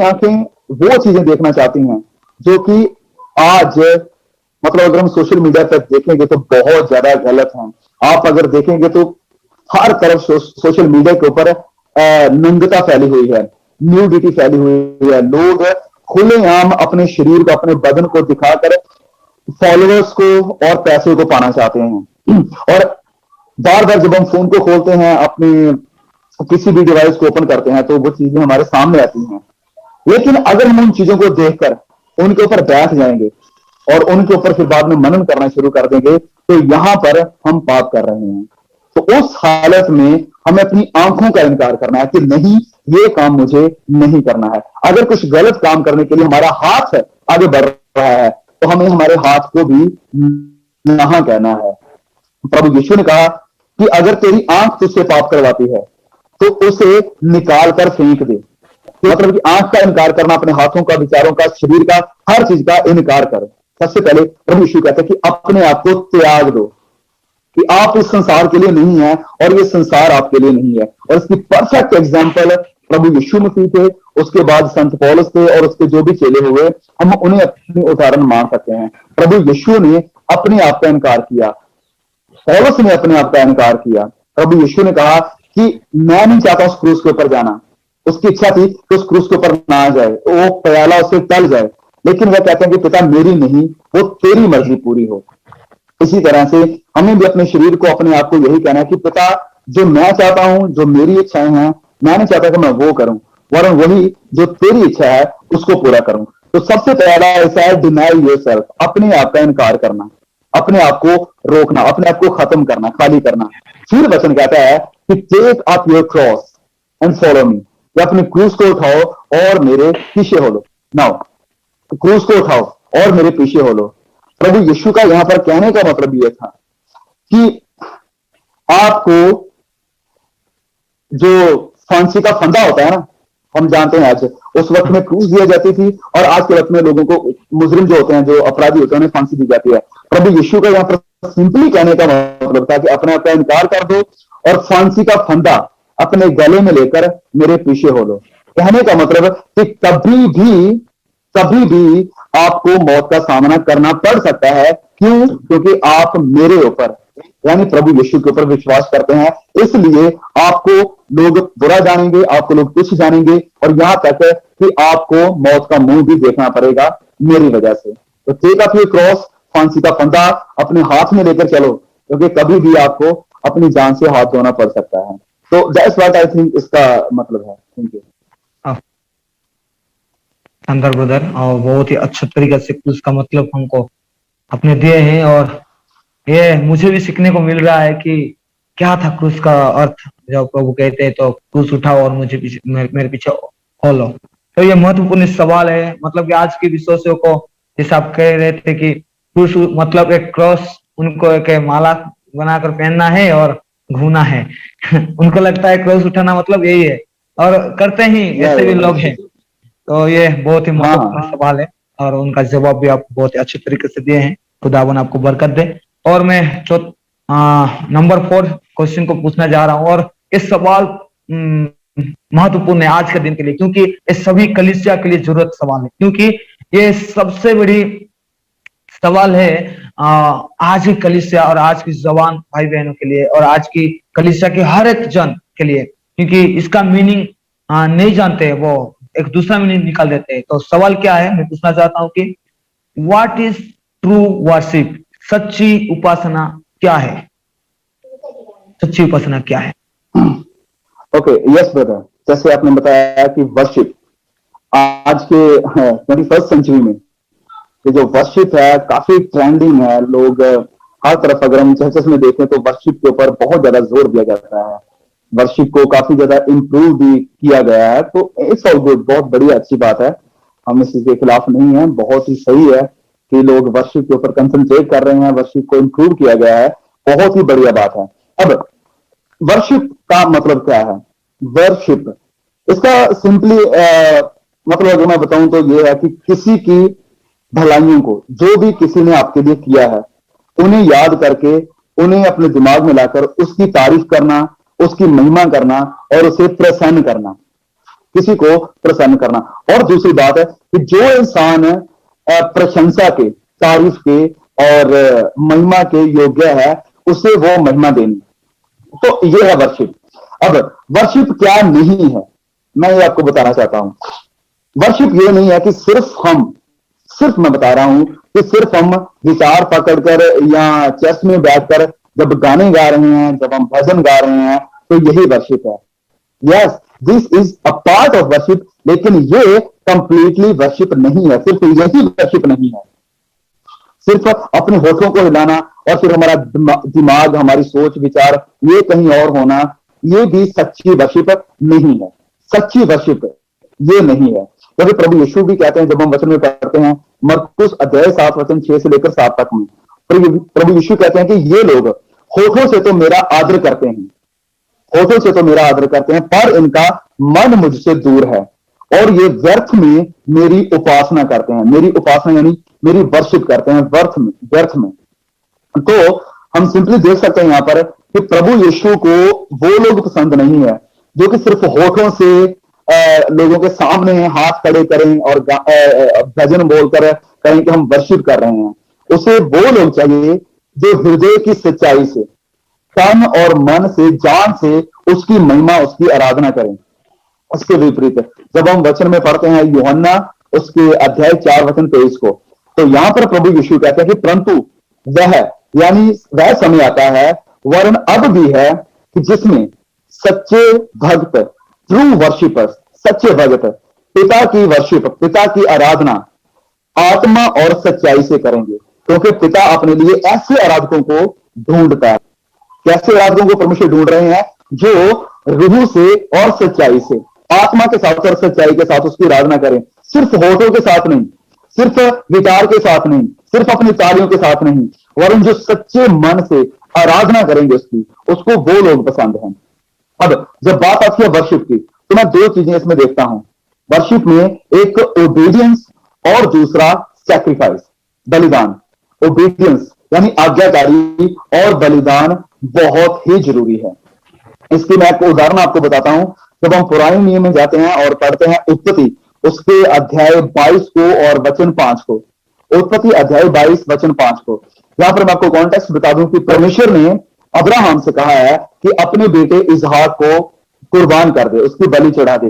आंखें वो चीजें देखना चाहती हैं जो कि आज, मतलब अगर हम सोशल मीडिया पर देखेंगे तो बहुत ज्यादा गलत हैं। आप अगर देखेंगे तो हर तरफ सोशल मीडिया के ऊपर नंगता फैली हुई है, न्यूडिटी फैली हुई है। लोग खुलेआम अपने शरीर को, अपने बदन को दिखाकर फॉलोअर्स को और पैसे को पाना चाहते हैं। और बार बार जब हम फोन को खोलते हैं, अपने किसी भी डिवाइस को ओपन करते हैं, तो वो चीजें हमारे सामने आती हैं। लेकिन अगर हम उन चीजों को देखकर उनके ऊपर बैठ जाएंगे और उनके ऊपर फिर बाद में मनन करना शुरू कर देंगे, तो यहां पर हम पाप कर रहे हैं। तो उस हालत में हमें अपनी आंखों का इनकार करना है कि नहीं, ये काम मुझे नहीं करना है। अगर कुछ गलत काम करने के लिए हमारा हाथ आगे बढ़ रहा है, तो हमें हमारे हाथ को भी ना कहना है। प्रभु यीशु ने कहा कि अगर तेरी आंख तुझसे पाप करवाती है तो उसे निकाल कर फेंक दे। मतलब कि आंख का इनकार करना, अपने हाथों का, विचारों का, शरीर का, हर चीज का इनकार कर। सबसे पहले प्रभु यीशु कहते हैं कि अपने आप को त्याग दो, कि आप इस संसार के लिए नहीं है और ये संसार आपके लिए नहीं है। और इसकी परफेक्ट एग्जांपल प्रभु यीशु मसीह थे, उसके बाद संत पौलुस थे, और उसके जो भी चेले हुए, हम उन्हें अपनी उदाहरण मान सकते हैं। प्रभु यीशु ने अपने आप का इनकार किया, पौलुस ने अपने आप का इनकार किया। प्रभु यीशु ने कहा कि मैं नहीं चाहता उस क्रूस के ऊपर जाना। उसकी इच्छा थी कि उस क्रूस के ऊपर ना जाए, तो वो प्याला उससे टल जाए, लेकिन वह कहते हैं कि पिता मेरी नहीं, वो तेरी मर्जी पूरी हो। इसी तरह से हमें भी अपने शरीर को, अपने आप को यही कहना है कि पिता, जो मैं चाहता हूं, जो मेरी इच्छाएं हैं, मैं नहीं चाहता कि मैं वो करूं, वरन वही जो तेरी इच्छा है उसको पूरा करूं। तो सबसे पहला ऐसा है डिनाई योरसेल्फ, अपने आप का इनकार करना, अपने आप को रोकना, अपने आप को खत्म करना, खाली करना। फिर वचन कहता है कि take up your cross and follow me, या अपने क्रूस को उठाओ और मेरे पीछे हो लो। नाउ क्रूस को उठाओ और मेरे पीछे हो लो। प्रभु यीशु का यहां पर कहने का मतलब यह था कि आपको जो फांसी का फंदा होता है ना, हम जानते हैं आज उस वक्त में क्रूस दिया जाती थी, और आज के वक्त में लोगों को, मुजरिम जो होते हैं, जो अपराधी होते हैं, उन्हें फांसी दी जाती है। प्रभु यीशु का यहां पर सिंपली कहने का मतलब था कि अपने आप का इनकार कर दो और फांसी का फंदा अपने गले में लेकर मेरे पीछे हो लो। कहने का मतलब कि कभी भी आपको मौत का सामना करना पड़ सकता है। क्यों? क्योंकि आप मेरे ऊपर, यानी प्रभु यीशु के ऊपर विश्वास करते हैं। इसलिए आपको लोग बुरा जानेंगे, आपको लोग तुच्छ जानेंगे, और यहां तक कि आपको मौत का मुंह भी देखना पड़ेगा मेरी वजह से। तो टेक अप योर क्रॉस, फांसी का फंदा अपने हाथ में लेकर चलो, क्योंकि कभी भी आपको अपनी जान से हाथ धोना पड़ सकता है। तो दैट्स व्हाट आई थिंक इसका मतलब है। Thank you. अंदर ब्रदर, और बहुत ही अच्छे तरीके से क्रूस का मतलब हमको अपने दिए हैं, और ये मुझे भी सीखने को मिल रहा है कि क्या था क्रूस का अर्थ। जब प्रभु कहते हैं तो क्रूस उठाओ और मेरे पीछे फॉलो। तो ये महत्वपूर्ण सवाल है। मतलब कि आज के विश्वासियों को, जैसे आप कह रहे थे कि क्रूस मतलब एक क्रॉस, उनको एक माला बनाकर पहनना है और घूमना है। उनको लगता है क्रॉस उठाना मतलब यही है, और करते ही ऐसे भी लोग हैं। तो ये बहुत ही महत्वपूर्ण सवाल है, और उनका जवाब भी आप बहुत ही अच्छे तरीके से दिए हैं। खुदावन आपको बरकत दे। और मैं नंबर 4 क्वेश्चन को पूछना जा रहा हूँ, और इस सवाल महत्वपूर्ण है आज के दिन के लिए, क्योंकि ये सभी कलीसिया के लिए जरूरत सवाल है, क्योंकि ये सबसे बड़ी सवाल है आज की कलीसिया और आज की जवान भाई बहनों के लिए और आज की कलीसिया के हर एक जन के लिए, क्योंकि इसका मीनिंग नहीं जानते, वो एक दूसरा मीनिंग निकाल देते हैं। तो सवाल क्या है, मैं पूछना चाहता हूँ कि व्हाट इज ट्रू वर्शिप? सच्ची उपासना क्या है? सच्ची उपासना क्या है? ओके, यस ब्रदर, जैसे आपने बताया कि वर्शिप आज के 21st सेंचुरी में ये जो वर्शिप है काफी ट्रेंडिंग है। लोग हर तरफ, अगर हम चर्चेस में देखें तो वर्शिप के ऊपर बहुत ज्यादा जोर दिया जाता है, वर्शिप को काफी ज्यादा इम्प्रूव भी किया गया है। तो इट्स ऑल गुड, बहुत बड़ी अच्छी बात है, हम इसके खिलाफ नहीं है, बहुत ही सही है कि लोग वर्शिप के ऊपर कंसंट्रेट कर रहे हैं, वर्शिप को इम्प्रूव किया गया है, बहुत ही बढ़िया बात है। अब वर्शिप का मतलब क्या है? वर्शिप इसका सिंपली मतलब अगर मैं बताऊं तो ये है कि किसी की भलाइयों को, जो भी किसी ने आपके लिए किया है, उन्हें याद करके, उन्हें अपने दिमाग में लाकर उसकी तारीफ करना, उसकी महिमा करना और उसे प्रसन्न करना, किसी को प्रसन्न करना। और दूसरी बात है कि जो इंसान प्रशंसा के, तारीफ के और महिमा के योग्य है, उसे वो महिमा देनी। तो ये है वर्शिप। अब वर्शिप क्या नहीं है, मैं ये आपको बताना चाहता हूं। वर्शिप ये नहीं है कि सिर्फ मैं बता रहा हूं कि सिर्फ हम गिटार पकड़कर या चर्च में बैठकर जब गाने गा रहे हैं, जब हम भजन गा रहे हैं, तो यही वर्शिप है। Yes, this is a part of worship, लेकिन ये कंप्लीटली वर्शिप नहीं है, सिर्फ यही वर्शिप नहीं है। सिर्फ अपने होठों को हिलाना और फिर हमारा दिमाग, हमारी सोच विचार ये कहीं और होना, ये भी सच्ची वर्शिप नहीं है। सच्ची वर्शिप ये नहीं है, क्योंकि प्रभु यीशु भी कहते हैं, जब हम वचन में पढ़ते हैं मरकुस अध्याय 7 वचन 6 से लेकर 7 तक में, प्रभु यीशु कहते हैं कि ये लोग होठों से तो मेरा आदर करते हैं, होठों से तो मेरा आदर करते हैं, पर इनका मन मुझसे दूर है और ये व्यर्थ में मेरी उपासना करते हैं। मेरी उपासना यानी मेरी वर्शिप करते हैं व्यर्थ में। तो हम सिंपली देख सकते हैं यहां पर कि प्रभु यीशु को वो लोग पसंद नहीं है जो कि सिर्फ होठों से लोगों के सामने हाथ खड़े करें और भजन बोलकर कहें कि हम वर्शिप कर रहे हैं। उसे वो लोग चाहिए जो हृदय की सच्चाई से, तन और मन से, जान से उसकी महिमा, उसकी आराधना करें। उसके विपरीत जब हम वचन में पढ़ते हैं यूहन्ना उसके अध्याय 4 वचन 23 को, तो यहां पर प्रभु यीशु कहते हैं कि परंतु वह, यानी वह समय आता है, वरन अब भी है, कि जिसमें सच्चे भक्त, ट्रू वर्शिपर्स, सच्चे भक्त पिता की वर्शिप, पिता की आराधना आत्मा और सच्चाई से करेंगे, क्योंकि पिता अपने लिए ऐसे आराधकों को ढूंढता है। कैसे आराधकों को परमेश्वर ढूंढ रहे हैं? जो रूह से और सच्चाई से, आत्मा के साथ और सच्चाई के साथ उसकी आराधना करें, सिर्फ होठों के साथ नहीं, सिर्फ गिटार के साथ नहीं, सिर्फ अपनी तालियों के साथ नहीं, वरन जो सच्चे मन से आराधना करेंगे उसकी, उसको वो लोग पसंद हैं। अब जब बात आती है वर्शिप की, तो मैं दो चीजें इसमें देखता हूं। वर्शिप में एक ओबीडियंस और दूसरा सैक्रिफाइस, बलिदान। ओबीडियंस यानी आज्ञाकारी और बलिदान बहुत ही जरूरी है। इसकी मैं एक उदाहरण आपको बताता हूं। जब हम पुराने नियम में जाते हैं और पढ़ते हैं उत्पत्ति उसके अध्याय 22 को और वचन 5 को, उत्पत्ति अध्याय 22 वचन 5 को, यहां पर मैं आपको कॉन्टेक्स्ट बता दूं कि परमेश्वर ने अब्राहम से कहा है कि अपने बेटे इसहाक को कुर्बान कर दे, उसकी बलि चढ़ा दे।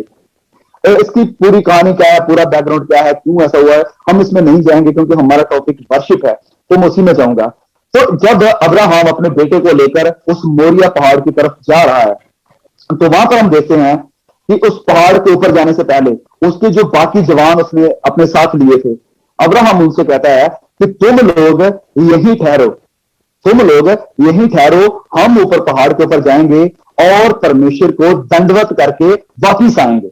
इसकी पूरी कहानी क्या है, पूरा बैकग्राउंड क्या है, क्यों ऐसा हुआ है, हम इसमें नहीं जाएंगे क्योंकि हमारा टॉपिक वर्शिप है, तो मैं उसी में जाऊंगा। तो जब अब्राहम अपने बेटे को लेकर उस मोरिया पहाड़ की तरफ जा रहा है, तो वहां पर हम देखते हैं कि उस पहाड़ के ऊपर जाने से पहले उसके जो बाकी जवान उसने अपने साथ लिए थे, अब्राहम उनसे कहता है कि तुम लोग यही ठहरो, तुम लोग यही ठहरो, हम ऊपर पहाड़ के ऊपर जाएंगे और परमेश्वर को दंडवत करके वापिस आएंगे।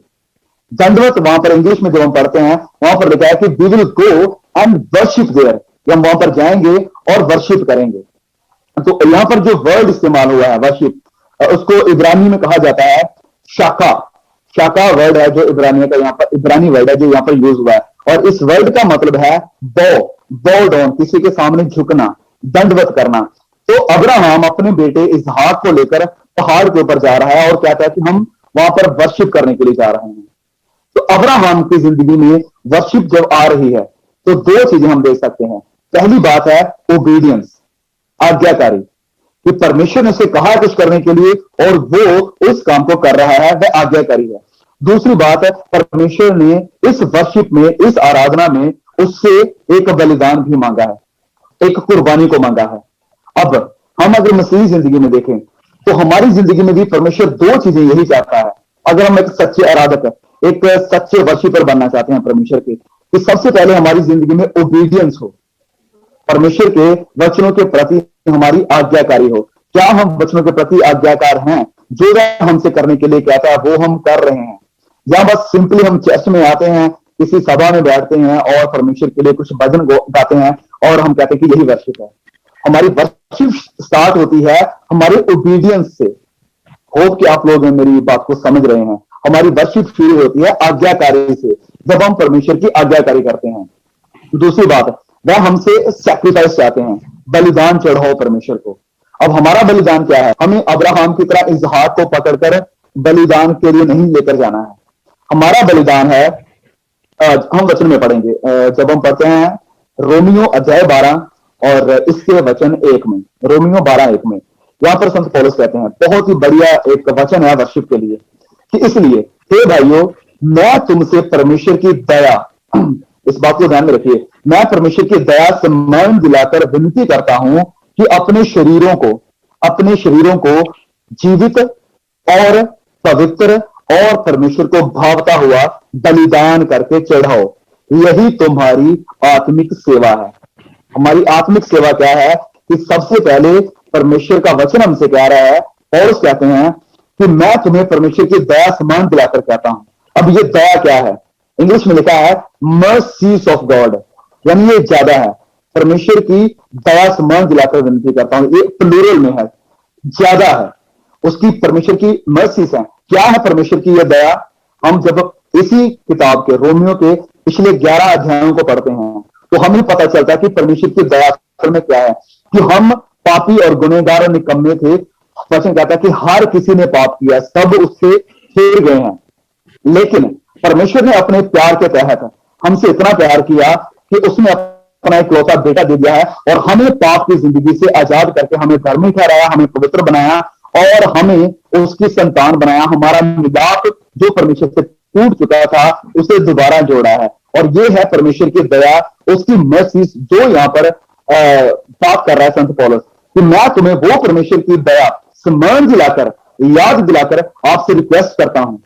दंडवत वहां पर इंग्लिश में जब हम पढ़ते हैं वहां पर लिखा है कि we will go and worship there, हम वहां पर जाएंगे और वर्शिप करेंगे। तो यहां पर जो वर्ड इस्तेमाल हुआ है वर्शिप, उसको इब्रानी में कहा जाता है शाखा। शाखा वर्ड है जो इब्रानी का यहाँ पर, इब्रानी वर्ड है जो यहाँ पर यूज हुआ है, और इस वर्ड का मतलब है बो डाउन, किसी के सामने झुकना, दंडवत करना। तो अब्राहम अपने बेटे इसहाक को लेकर पहाड़ के ऊपर जा रहा है और कहता है कि हम वहां पर वर्शिप करने के लिए जा रहे हैं। तो अब्राहम की जिंदगी में वर्शिप जब आ रही है तो दो चीजें हम देख सकते हैं। पहली बात है ओबीडियंस, आज्ञाकारी, कि परमेश्वर ने उसे कहा कुछ करने के लिए और वो उस काम को कर रहा है, वह आज्ञाकारी है। दूसरी बात है परमेश्वर ने इस वर्शिप में, इस आराधना में उससे एक बलिदान भी मांगा है, एक कुर्बानी को मांगा है। अब हम अगर मसीही जिंदगी में देखें तो हमारी जिंदगी में भी परमेश्वर दो चीजें यही चाहता है। अगर हम एक सच्चे आराधक, एक सच्चे वर्शिपर बनना चाहते हैं परमेश्वर के, तो सबसे पहले हमारी जिंदगी में ओबीडियंस हो, परमेश्वर के वचनों के प्रति हमारी आज्ञाकारी हो। क्या हम वचनों के प्रति आज्ञाकार हैं? जो वह हमसे करने के लिए कहता है वो हम कर रहे हैं, या बस सिंपली हम चर्च में आते हैं, किसी सभा में बैठते हैं और परमेश्वर के लिए कुछ भजन गाते हैं और हम कहते हैं कि यही वर्शिप है। हमारी वर्शिप स्टार्ट होती है हमारे ओबीडियंस से। होप कि आप लोग मेरी बात को समझ रहे हैं। हमारी वर्शिप शुरू होती है आज्ञाकारी से, जब हम परमेश्वर की आज्ञाकारी करते हैं। दूसरी बात, वह हमसे सैक्रिफाइस चाहते हैं, बलिदान चढ़ाओ परमेश्वर को। अब हमारा बलिदान क्या है? हमें अब्राहम की तरह इसहाक को पकड़कर बलिदान के लिए नहीं लेकर जाना है। हमारा बलिदान है, हम वचन में पढ़ेंगे, जब हम पढ़ते हैं रोमियो अध्याय 12 और इसके वचन 1 में, रोमियो 12:1 में, यहां पर संत पौलुस कहते हैं, बहुत ही बढ़िया एक वचन है वर्शिप के लिए, कि इसलिए हे भाइयों, मैं तुमसे परमेश्वर की दया, इस बात को ध्यान में रखिए, मैं परमेश्वर की दया से मन दिलाकर विनती करता हूं कि अपने शरीरों को जीवित और पवित्र और परमेश्वर को भावता हुआ बलिदान करके चढ़ाओ, यही तुम्हारी आत्मिक सेवा है। हमारी आत्मिक सेवा क्या है? कि सबसे पहले परमेश्वर का वचन हमसे कह रहा है, और कहते हैं कि मैं तुम्हें परमेश्वर की दया से मन दिलाकर कहता हूं। अब ये दया क्या है? इंग्लिश में लिखा है मर्सीज ऑफ गॉड, यानी ये ज्यादा है, परमेश्वर की दया से मन दिलाकर विनती करता हूं, ये प्लूरल में है, ज्यादा है उसकी, परमेश्वर की मर्सीज है। क्या है परमेश्वर की यह दया? हम जब इसी किताब के रोमियो के पिछले 11 अध्यायों को पढ़ते हैं तो हमें पता चलता है कि परमेश्वर की दया असल में क्या है, कि हम पापी और गुनहगार और निकम्मे थे। वचन कहता है कि हर किसी ने पाप किया, सब उससे फेर गए हैं, लेकिन परमेश्वर ने अपने प्यार के तहत हमसे इतना प्यार किया कि उसने अपना इकलौता बेटा दे दिया है और हमें पाप की जिंदगी से आजाद करके हमें धर्मी ठहराया, हमें पवित्र बनाया और हमें उसकी संतान बनाया। हमारा मिलाप जो परमेश्वर से टूट चुका था उसे दोबारा जोड़ा है, और ये है परमेश्वर की दया, उसकी मर्सी, जो यहाँ पर बात कर रहा है संत पौलुस, कि मैं तुम्हें वो परमेश्वर की दया स्मरण दिलाकर, याद दिलाकर आपसे रिक्वेस्ट करता हूं,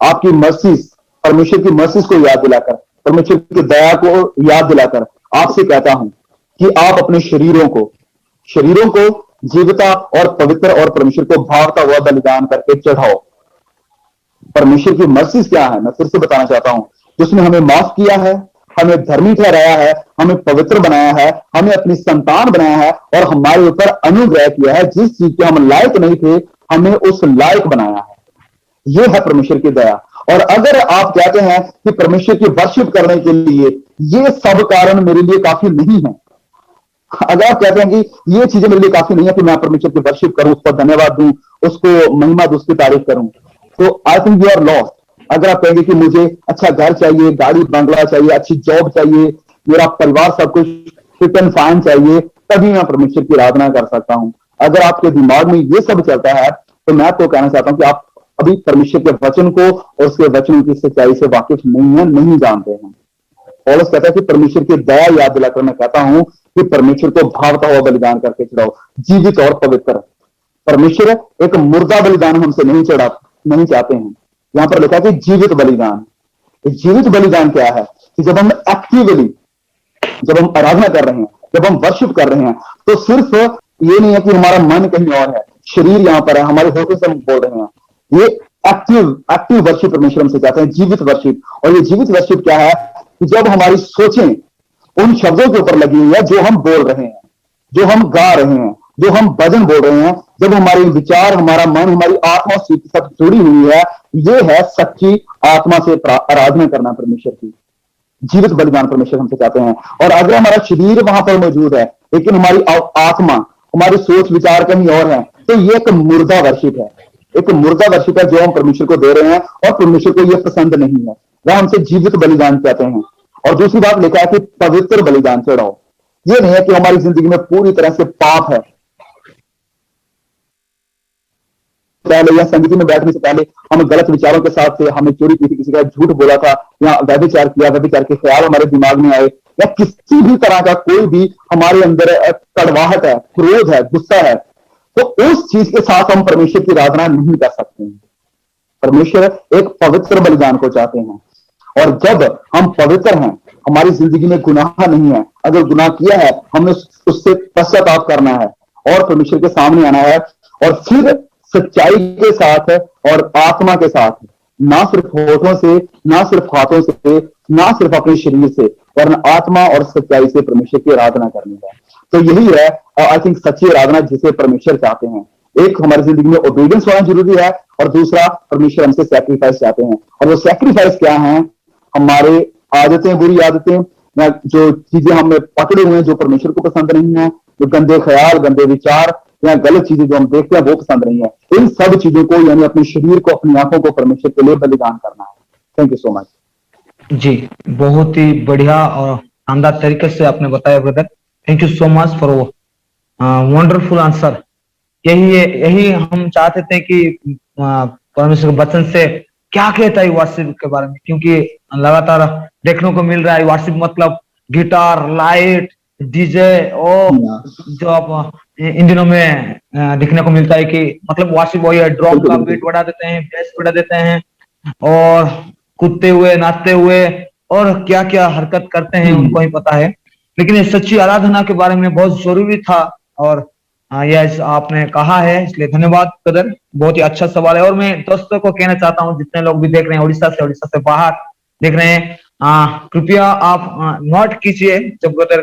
आपकी मर्सीज, परमेश्वर की मर्सीज को याद दिलाकर, परमेश्वर की दया को याद दिलाकर आपसे कहता हूं कि आप अपने शरीरों को जीविता और पवित्र और परमेश्वर को भावता हुआ बलिदान करके चढ़ाओ। परमेश्वर की मर्सीज क्या है? मैं फिर से बताना चाहता हूं, जिसने हमें माफ किया है, हमें धर्मी ठहराया है, हमें पवित्र बनाया है, हमें अपनी संतान बनाया है और हमारे ऊपर अनुग्रह किया है। जिस चीज के हम लायक नहीं थे, हमें उस लायक बनाया है। यह है परमेश्वर की दया। और अगर आप कहते हैं कि परमेश्वर की वर्शिप करने के लिए ये सब कारण मेरे लिए काफी नहीं है, अगर आप कहते हैं कि ये चीजें मेरे लिए काफी नहीं है कि मैं परमेश्वर की वर्शिप करूं, उस पर धन्यवाद दूं, उसको महिमा दूं, उसकी तारीफ करूं, तो I think you are lost. अगर आप कहेंगे कि मुझे अच्छा घर चाहिए, गाड़ी बंगला चाहिए, अच्छी जॉब चाहिए, मेरा परिवार सब कुछ फिट एंड फाइन चाहिए, तभी मैं परमेश्वर की आराधना कर सकता हूं, अगर आपके दिमाग में ये सब चलता है तो मैं तो कहना चाहता हूं कि आप अभी परमेश्वर के वचन को और उसके वचनों की सच्चाई से वाकिफ नहीं है, नहीं जानते हैं। पौलुस कहता है कि परमेश्वर की दया याद दिलाकर मैं कहता हूं कि परमेश्वर को भावता हुआ बलिदान करके चढ़ाओ, जीवित और पवित्र। परमेश्वर एक मुर्दा बलिदान हमसे नहीं चाहते हैं। यहां पर लिखा है कि जीवित बलिदान। जीवित बलिदान क्या है? कि जब हम एक्टिवली, जब हम आराधना कर रहे हैं, जब हम वर्शिप कर रहे हैं, तो सिर्फ ये नहीं है कि हमारा मन कहीं और है, शरीर यहां पर है, हमारे होठों से हम बोल रहे हैं। ये एक्टिव वर्शिप परमेश्वर हमसे चाहते हैं, जीवित वर्शिप। और ये जीवित वर्शिप क्या है? कि जब हमारी सोचें उन शब्दों के ऊपर लगी हुई है जो हम बोल रहे हैं, जो हम गा रहे हैं, जो हम भजन बोल रहे हैं, जब हमारे विचार, हमारा मन, हमारी आत्मा से सब जुड़ी हुई है, ये है सच्ची आत्मा से आराधना करना परमेश्वर की। जीवित बलिदान परमेश्वर हमसे चाहते हैं। और अगर हमारा शरीर वहां पर मौजूद है लेकिन हमारी आत्मा, हमारी सोच विचार कहीं और है, तो ये एक मुर्दा वर्शिप है। एक मुर्दा वर्शिप है जो हम परमेश्वर को दे रहे हैं, और परमेश्वर को यह पसंद नहीं है। वह हमसे जीवित बलिदान चाहते हैं। और दूसरी बात लिखा है कि पवित्र बलिदान चढ़ाओ। ये नहीं है कि हमारी जिंदगी में पूरी तरह से पाप है, पहले या संगति में बैठने से पहले हम गलत विचारों के साथ थे, हमने चोरी की थी, किसी का झूठ बोला था, या व्यभिचार किया, व्यभिचार के ख्याल हमारे दिमाग में आए, या किसी भी तरह का कोई भी हमारे अंदर कड़वाहट है, क्रोध है, गुस्सा है, तो उस चीज के साथ हम परमेश्वर की आराधना नहीं कर सकते हैं। परमेश्वर एक पवित्र बलिदान को चाहते हैं, और जब हम पवित्र हैं, हमारी जिंदगी में गुनाह नहीं है, अगर गुनाह किया है हमने उससे पश्चाताप करना है और परमेश्वर के सामने आना है, और फिर सच्चाई के साथ और आत्मा के साथ, ना सिर्फ होठों से, ना सिर्फ हाथों से, ना सिर्फ अपने शरीर से, वरना आत्मा और सच्चाई से परमेश्वर की आराधना करनी है। तो यही है आई थिंक सच्ची आराधना जिसे परमेश्वर चाहते हैं। एक हमारी जिंदगी में ओबीडियंस होना जरूरी है, और दूसरा परमेश्वर हमसे सैक्रिफाइस चाहते हैं। और वो सैक्रिफाइस क्या है? हमारे आदतें, बुरी आदतें, या जो चीजें हमें पकड़े हुए हैं जो परमेश्वर को पसंद नहीं है, जो गंदे ख्याल, गंदे विचार या गलत चीजें जो हम देखते हैं वो पसंद नहीं है, इन सब चीजों को, यानी अपने शरीर को, अपनी आंखों को परमेश्वर के लिए बलिदान करना है। थैंक यू सो मच जी, बहुत ही बढ़िया और शानदार तरीके से आपने बताया brother. Thank you so much for wonderful answer. यही हम चाहते थे कि परमेश्वर के वचन से क्या कहता है वर्शिप के बारे में, क्योंकि लगातार देखने को मिल रहा है वर्शिप मतलब गिटार, लाइट, डीजे, और जो आप इन दिनों में देखने को मिलता है कि मतलब वर्शिप वही है, ड्रम का बीट बढ़ा देते हैं, बेस बढ़ा देते हैं, और कूदते हुए, नाचते हुए, और क्या क्या हरकत करते हैं उनको ही पता है। लेकिन ये सच्ची आराधना के बारे में बहुत जरूरी था, और यह आपने कहा है, इसलिए धन्यवाद ब्रदर। बहुत ही अच्छा सवाल है। और मैं दोस्तों को कहना चाहता हूँ, जितने लोग भी देख रहे हैं उड़ीसा से बाहर देख रहे हैं, कृपया आप नोट कीजिए जब ब्रदर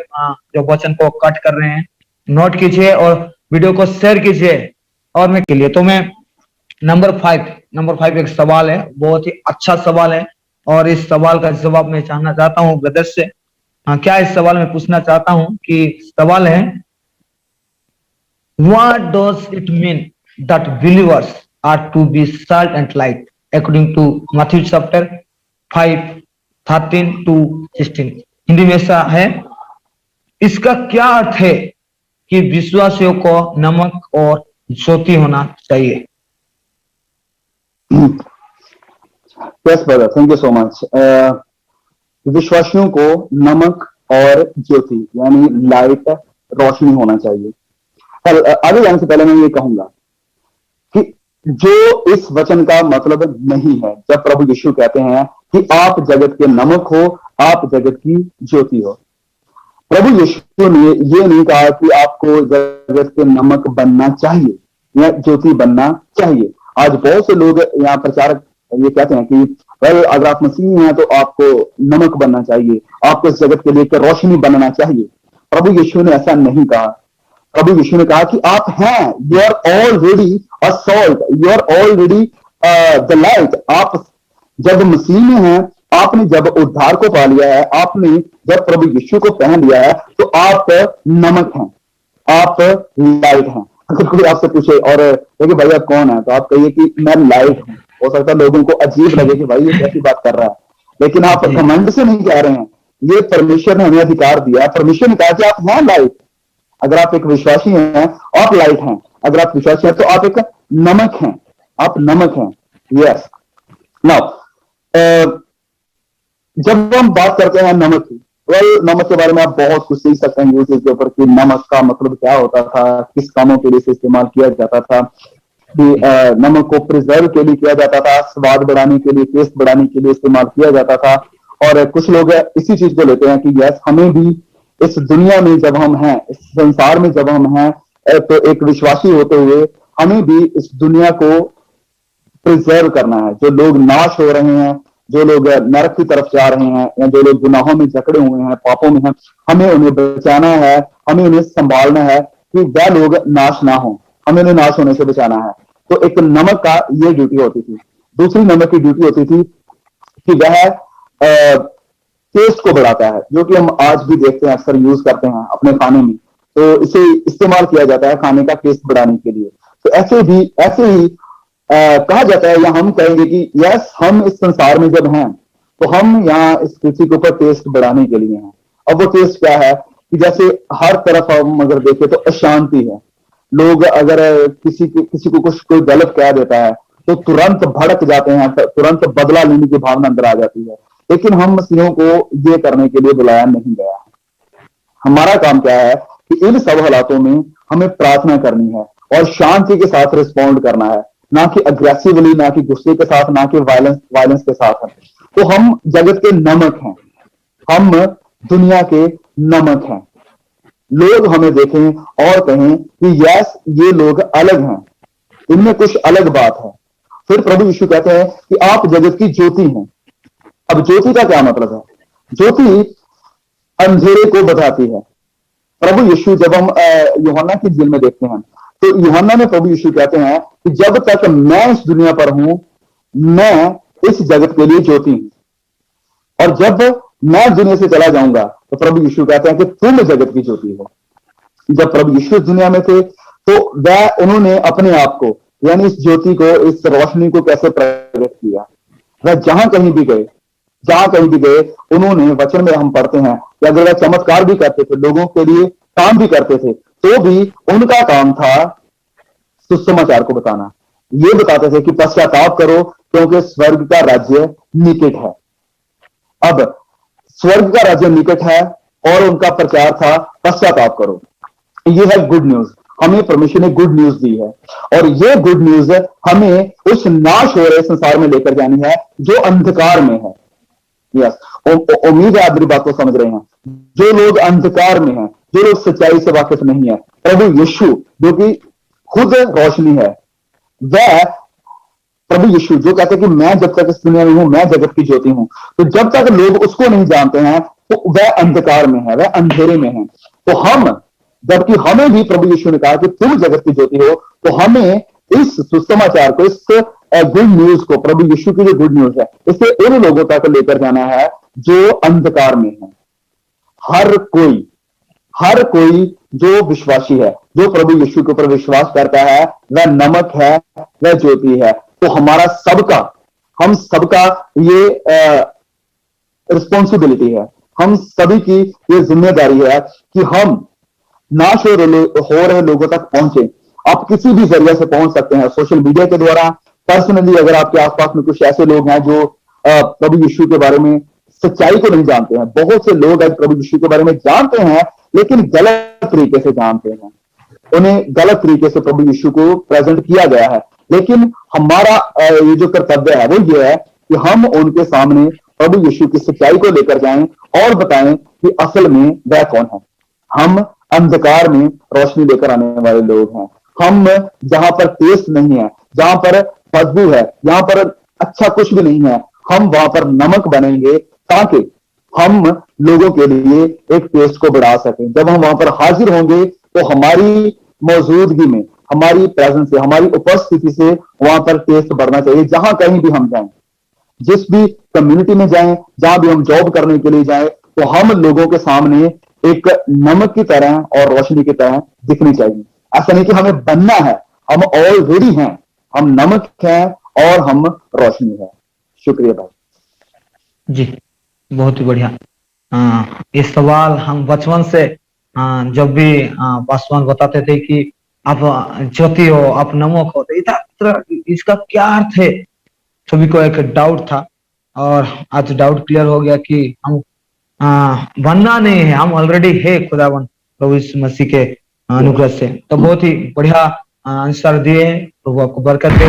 जो वचन को कट कर रहे हैं, नोट कीजिए और वीडियो को शेयर कीजिए। और मैं के लिए तो मैं नंबर 5 एक सवाल है, बहुत ही अच्छा सवाल है, और इस सवाल का जवाब मैं जानना चाहता हूँ ब्रदर से। क्या इस सवाल में पूछना चाहता हूँ कि सवाल है, what does it mean that believers are to be salt and light according to Matthew chapter 5:13 to 16? Hindi में ऐसा है, इसका क्या अर्थ है कि विश्वासियों को नमक और ज्योति होना चाहिए? Yes brother, thank you so much. विश्वासियों को नमक और ज्योति यानी लाइट, रोशनी होना चाहिए। आगे जाने से पहले मैं ये कहूंगा कि जो इस वचन का मतलब नहीं है, जब प्रभु यीशु कहते हैं कि आप जगत के नमक हो, आप जगत की ज्योति हो, प्रभु यीशु ने ये नहीं कहा कि आपको जगत के नमक बनना चाहिए या ज्योति बनना चाहिए। आज बहुत से लोग यहाँ प्रचारक ये कहते हैं कि अगर आप मसीही हैं तो आपको नमक बनना चाहिए, आपको इस जगत के लिए रोशनी बनना चाहिए। प्रभु यीशु ने ऐसा नहीं कहा। प्रभु यीशु ने कहा कि आप हैं, you are already a salt, you are already the light. आप जब मसीह में हैं, आपने जब उद्धार को पा लिया है, आपने जब प्रभु यीशु को पहन लिया है, तो आप नमक हैं, आप लाइट हैं। अगर कोई आपसे पूछे और देखिए भाई आप कौन है, तो आप कहिए कि मैं लाइट हूं। हो सकता है लोगों को अजीब लगे कि भाई ये कैसी बात कर रहा है, लेकिन आप घमंड से नहीं कह रहे हैं, ये परमेश्वर ने हमें अधिकार दिया है। परमेश्वर ने कहा कि आप हैं लाइट। अगर आप एक विश्वासी हैं, आप लाइट हैं। अगर आप विश्वासी हैं तो आप एक नमक हैं, आप नमक हैं। यस। नाउ जब हम बात करते हैं नमक की, नमक के बारे में आप बहुत कुछ सीख सकते हैं यूट्यूब के ऊपर कि नमक का मतलब क्या होता था, किस कामों के लिए इसे इस्तेमाल किया जाता था, कि नमक को प्रिजर्व के लिए किया जाता था, स्वाद बढ़ाने के लिए, टेस्ट बढ़ाने के लिए इस्तेमाल किया जाता था। और कुछ लोग इसी चीज को लेते हैं कि यस, हमें भी इस दुनिया में जब हम हैं, इस संसार में जब हम हैं, तो एक विश्वासी होते हुए हमें भी इस दुनिया को प्रिजर्व करना है। जो लोग नाश हो रहे हैं, जो लोग नरक की तरफ जा रहे हैं, या जो लोग गुनाहों में जकड़े हुए हैं, पापों में हैं, हमें उन्हें बचाना है, हमें उन्हें संभालना है कि वह लोग नाश ना हो, हमें उन्हें नाश होने से बचाना है। तो एक नमक का ये ड्यूटी होती थी। दूसरी नमक की ड्यूटी होती थी कि वह टेस्ट को बढ़ाता है, जो कि हम आज भी देखते हैं, अक्सर यूज करते हैं अपने खाने में। तो इसे इस्तेमाल किया जाता है खाने का टेस्ट बढ़ाने के लिए। तो ऐसे ही कहा जाता है, या हम कहेंगे कि यस, हम इस संसार में जब हैं तो हम यहाँ इस पृथ्वी के ऊपर टेस्ट बढ़ाने के लिए हैं। अब वो टेस्ट क्या है कि जैसे हर तरफ हम अगर देखें तो अशांति है। लोग अगर किसी को कुछ कोई गलत कह देता है तो तुरंत भड़क जाते हैं, तुरंत बदला लेने की भावना अंदर आ जाती है। लेकिन हम मसीहों को ये करने के लिए बुलाया नहीं गया है। हमारा काम क्या है कि इन सब हालातों में हमें प्रार्थना करनी है और शांति के साथ रिस्पॉन्ड करना है, ना कि अग्रेसिवली, ना कि गुस्से के साथ, ना कि वायलेंस के साथ। तो हम जगत के नमक हैं, हम दुनिया के नमक हैं। लोग हमें देखें और कहें कि यस, ये लोग अलग हैं, इनमें कुछ अलग बात है। फिर प्रभु यीशु कहते हैं कि आप जगत की ज्योति हैं। अब ज्योति का क्या मतलब है? ज्योति अंधेरे को बताती है। प्रभु यीशु, जब हम यूहन्ना की इंजील में देखते हैं तो यूहन्ना में प्रभु यीशु कहते हैं कि जब तक मैं इस दुनिया पर हूं, मैं इस जगत के लिए ज्योति हूं, और जब मैं दुनिया से चला जाऊंगा तो प्रभु यीशु कहते हैं कि तुम जगत की ज्योति हो। जब प्रभु यीशु दुनिया में थे तो वह उन्होंने अपने आप को, यानी इस ज्योति को, इस रोशनी को कैसे प्रकट किया? वह जहां कहीं भी गए उन्होंने, वचन में हम पढ़ते हैं कि अगर वह चमत्कार भी करते थे, लोगों के लिए काम भी करते थे, तो भी उनका काम था सुसमाचार को बताना। ये बताते थे कि पश्चाताप करो क्योंकि स्वर्ग का राज्य निकट है। अब स्वर्ग का राज्य निकट है और उनका प्रचार था पश्चाताप करो। ये है गुड न्यूज। हमें परमेश्वर ने गुड न्यूज दी है और ये गुड न्यूज हमें उस नाश हो रहे संसार में लेकर जानी है जो अंधकार में है। यस, उम्मीद है आप मेरी बात को समझ रहे हैं। जो लोग अंधकार में हैं, जो लोग सच्चाई से वाकिफ नहीं है, प्रभु यीशु जो कि खुद रोशनी है, वह प्रभु यीशु जो कहते हैं कि मैं जब तक इस दुनिया में हूं, मैं जगत की ज्योति हूं, तो जब तक लोग उसको नहीं जानते हैं तो वह अंधकार में है, वह अंधेरे में है। तो हम, जबकि हमें भी प्रभु यीशु ने कहा कि तुम जगत की ज्योति हो, तो हमें इस सुसमाचार को, इस गुड न्यूज को, प्रभु यीशु की जो गुड न्यूज है, इसे उन लोगों तक लेकर जाना है जो अंधकार में है। हर कोई जो विश्वासी है, जो प्रभु यीशु के ऊपर विश्वास करता है, वह नमक है, वह ज्योति है। तो हमारा सबका, हम सबका ये रिस्पॉन्सिबिलिटी है, हम सभी की ये जिम्मेदारी है कि हम नाश हो रहे लोगों तक पहुंचे। आप किसी भी जरिए से पहुंच सकते हैं, सोशल मीडिया के द्वारा, पर्सनली अगर आपके आसपास में कुछ ऐसे लोग हैं जो प्रभु यीशु के बारे में सच्चाई को नहीं जानते हैं। बहुत से लोग आज प्रभु यीशु के बारे में जानते हैं लेकिन गलत तरीके से जानते हैं, उन्हें गलत तरीके से प्रभु यीशु को प्रेजेंट किया गया है। लेकिन हमारा ये जो कर्तव्य है वो ये है कि हम उनके सामने प्रभु यीशु की सच्चाई को लेकर जाएं और बताएं कि असल में वह कौन है। हम अंधकार में रोशनी लेकर आने वाले लोग हैं। हम जहां पर टेस्ट नहीं है, जहां पर बदबू है, जहां पर अच्छा कुछ भी नहीं है, हम वहां पर नमक बनेंगे ताकि हम लोगों के लिए एक टेस्ट को बढ़ा सकें। जब हम वहां पर हाजिर होंगे तो हमारी मौजूदगी में, हमारी प्रेजेंस से, हमारी उपस्थिति से वहां पर टेस्ट बढ़ना चाहिए। जहां कहीं भी हम जाएं, जिस भी कम्युनिटी में जाएं, जहां भी हम जॉब करने के लिए जाएं, तो हम लोगों के सामने एक नमक की तरह और रोशनी की तरह दिखनी चाहिए। ऐसा नहीं कि हमें बनना है, हम ऑलरेडी हैं, हम नमक हैं और हम रोशनी है। शुक्रिया भाई जी, बहुत ही बढ़िया। ये सवाल हम बचपन से जब भी पासवान बताते थे कि आप ज्योति हो, आप नमक हो, तो इसका क्या अर्थ है, सभी को एक डाउट था। और आज डाउट क्लियर हो गया कि हम बनना नहीं है, हम ऑलरेडी है खुदावन प्रभु यीशु मसीह के अनुग्रह से। तो बहुत ही बढ़िया आंसर दिए, प्रभु आपको बरकत दे।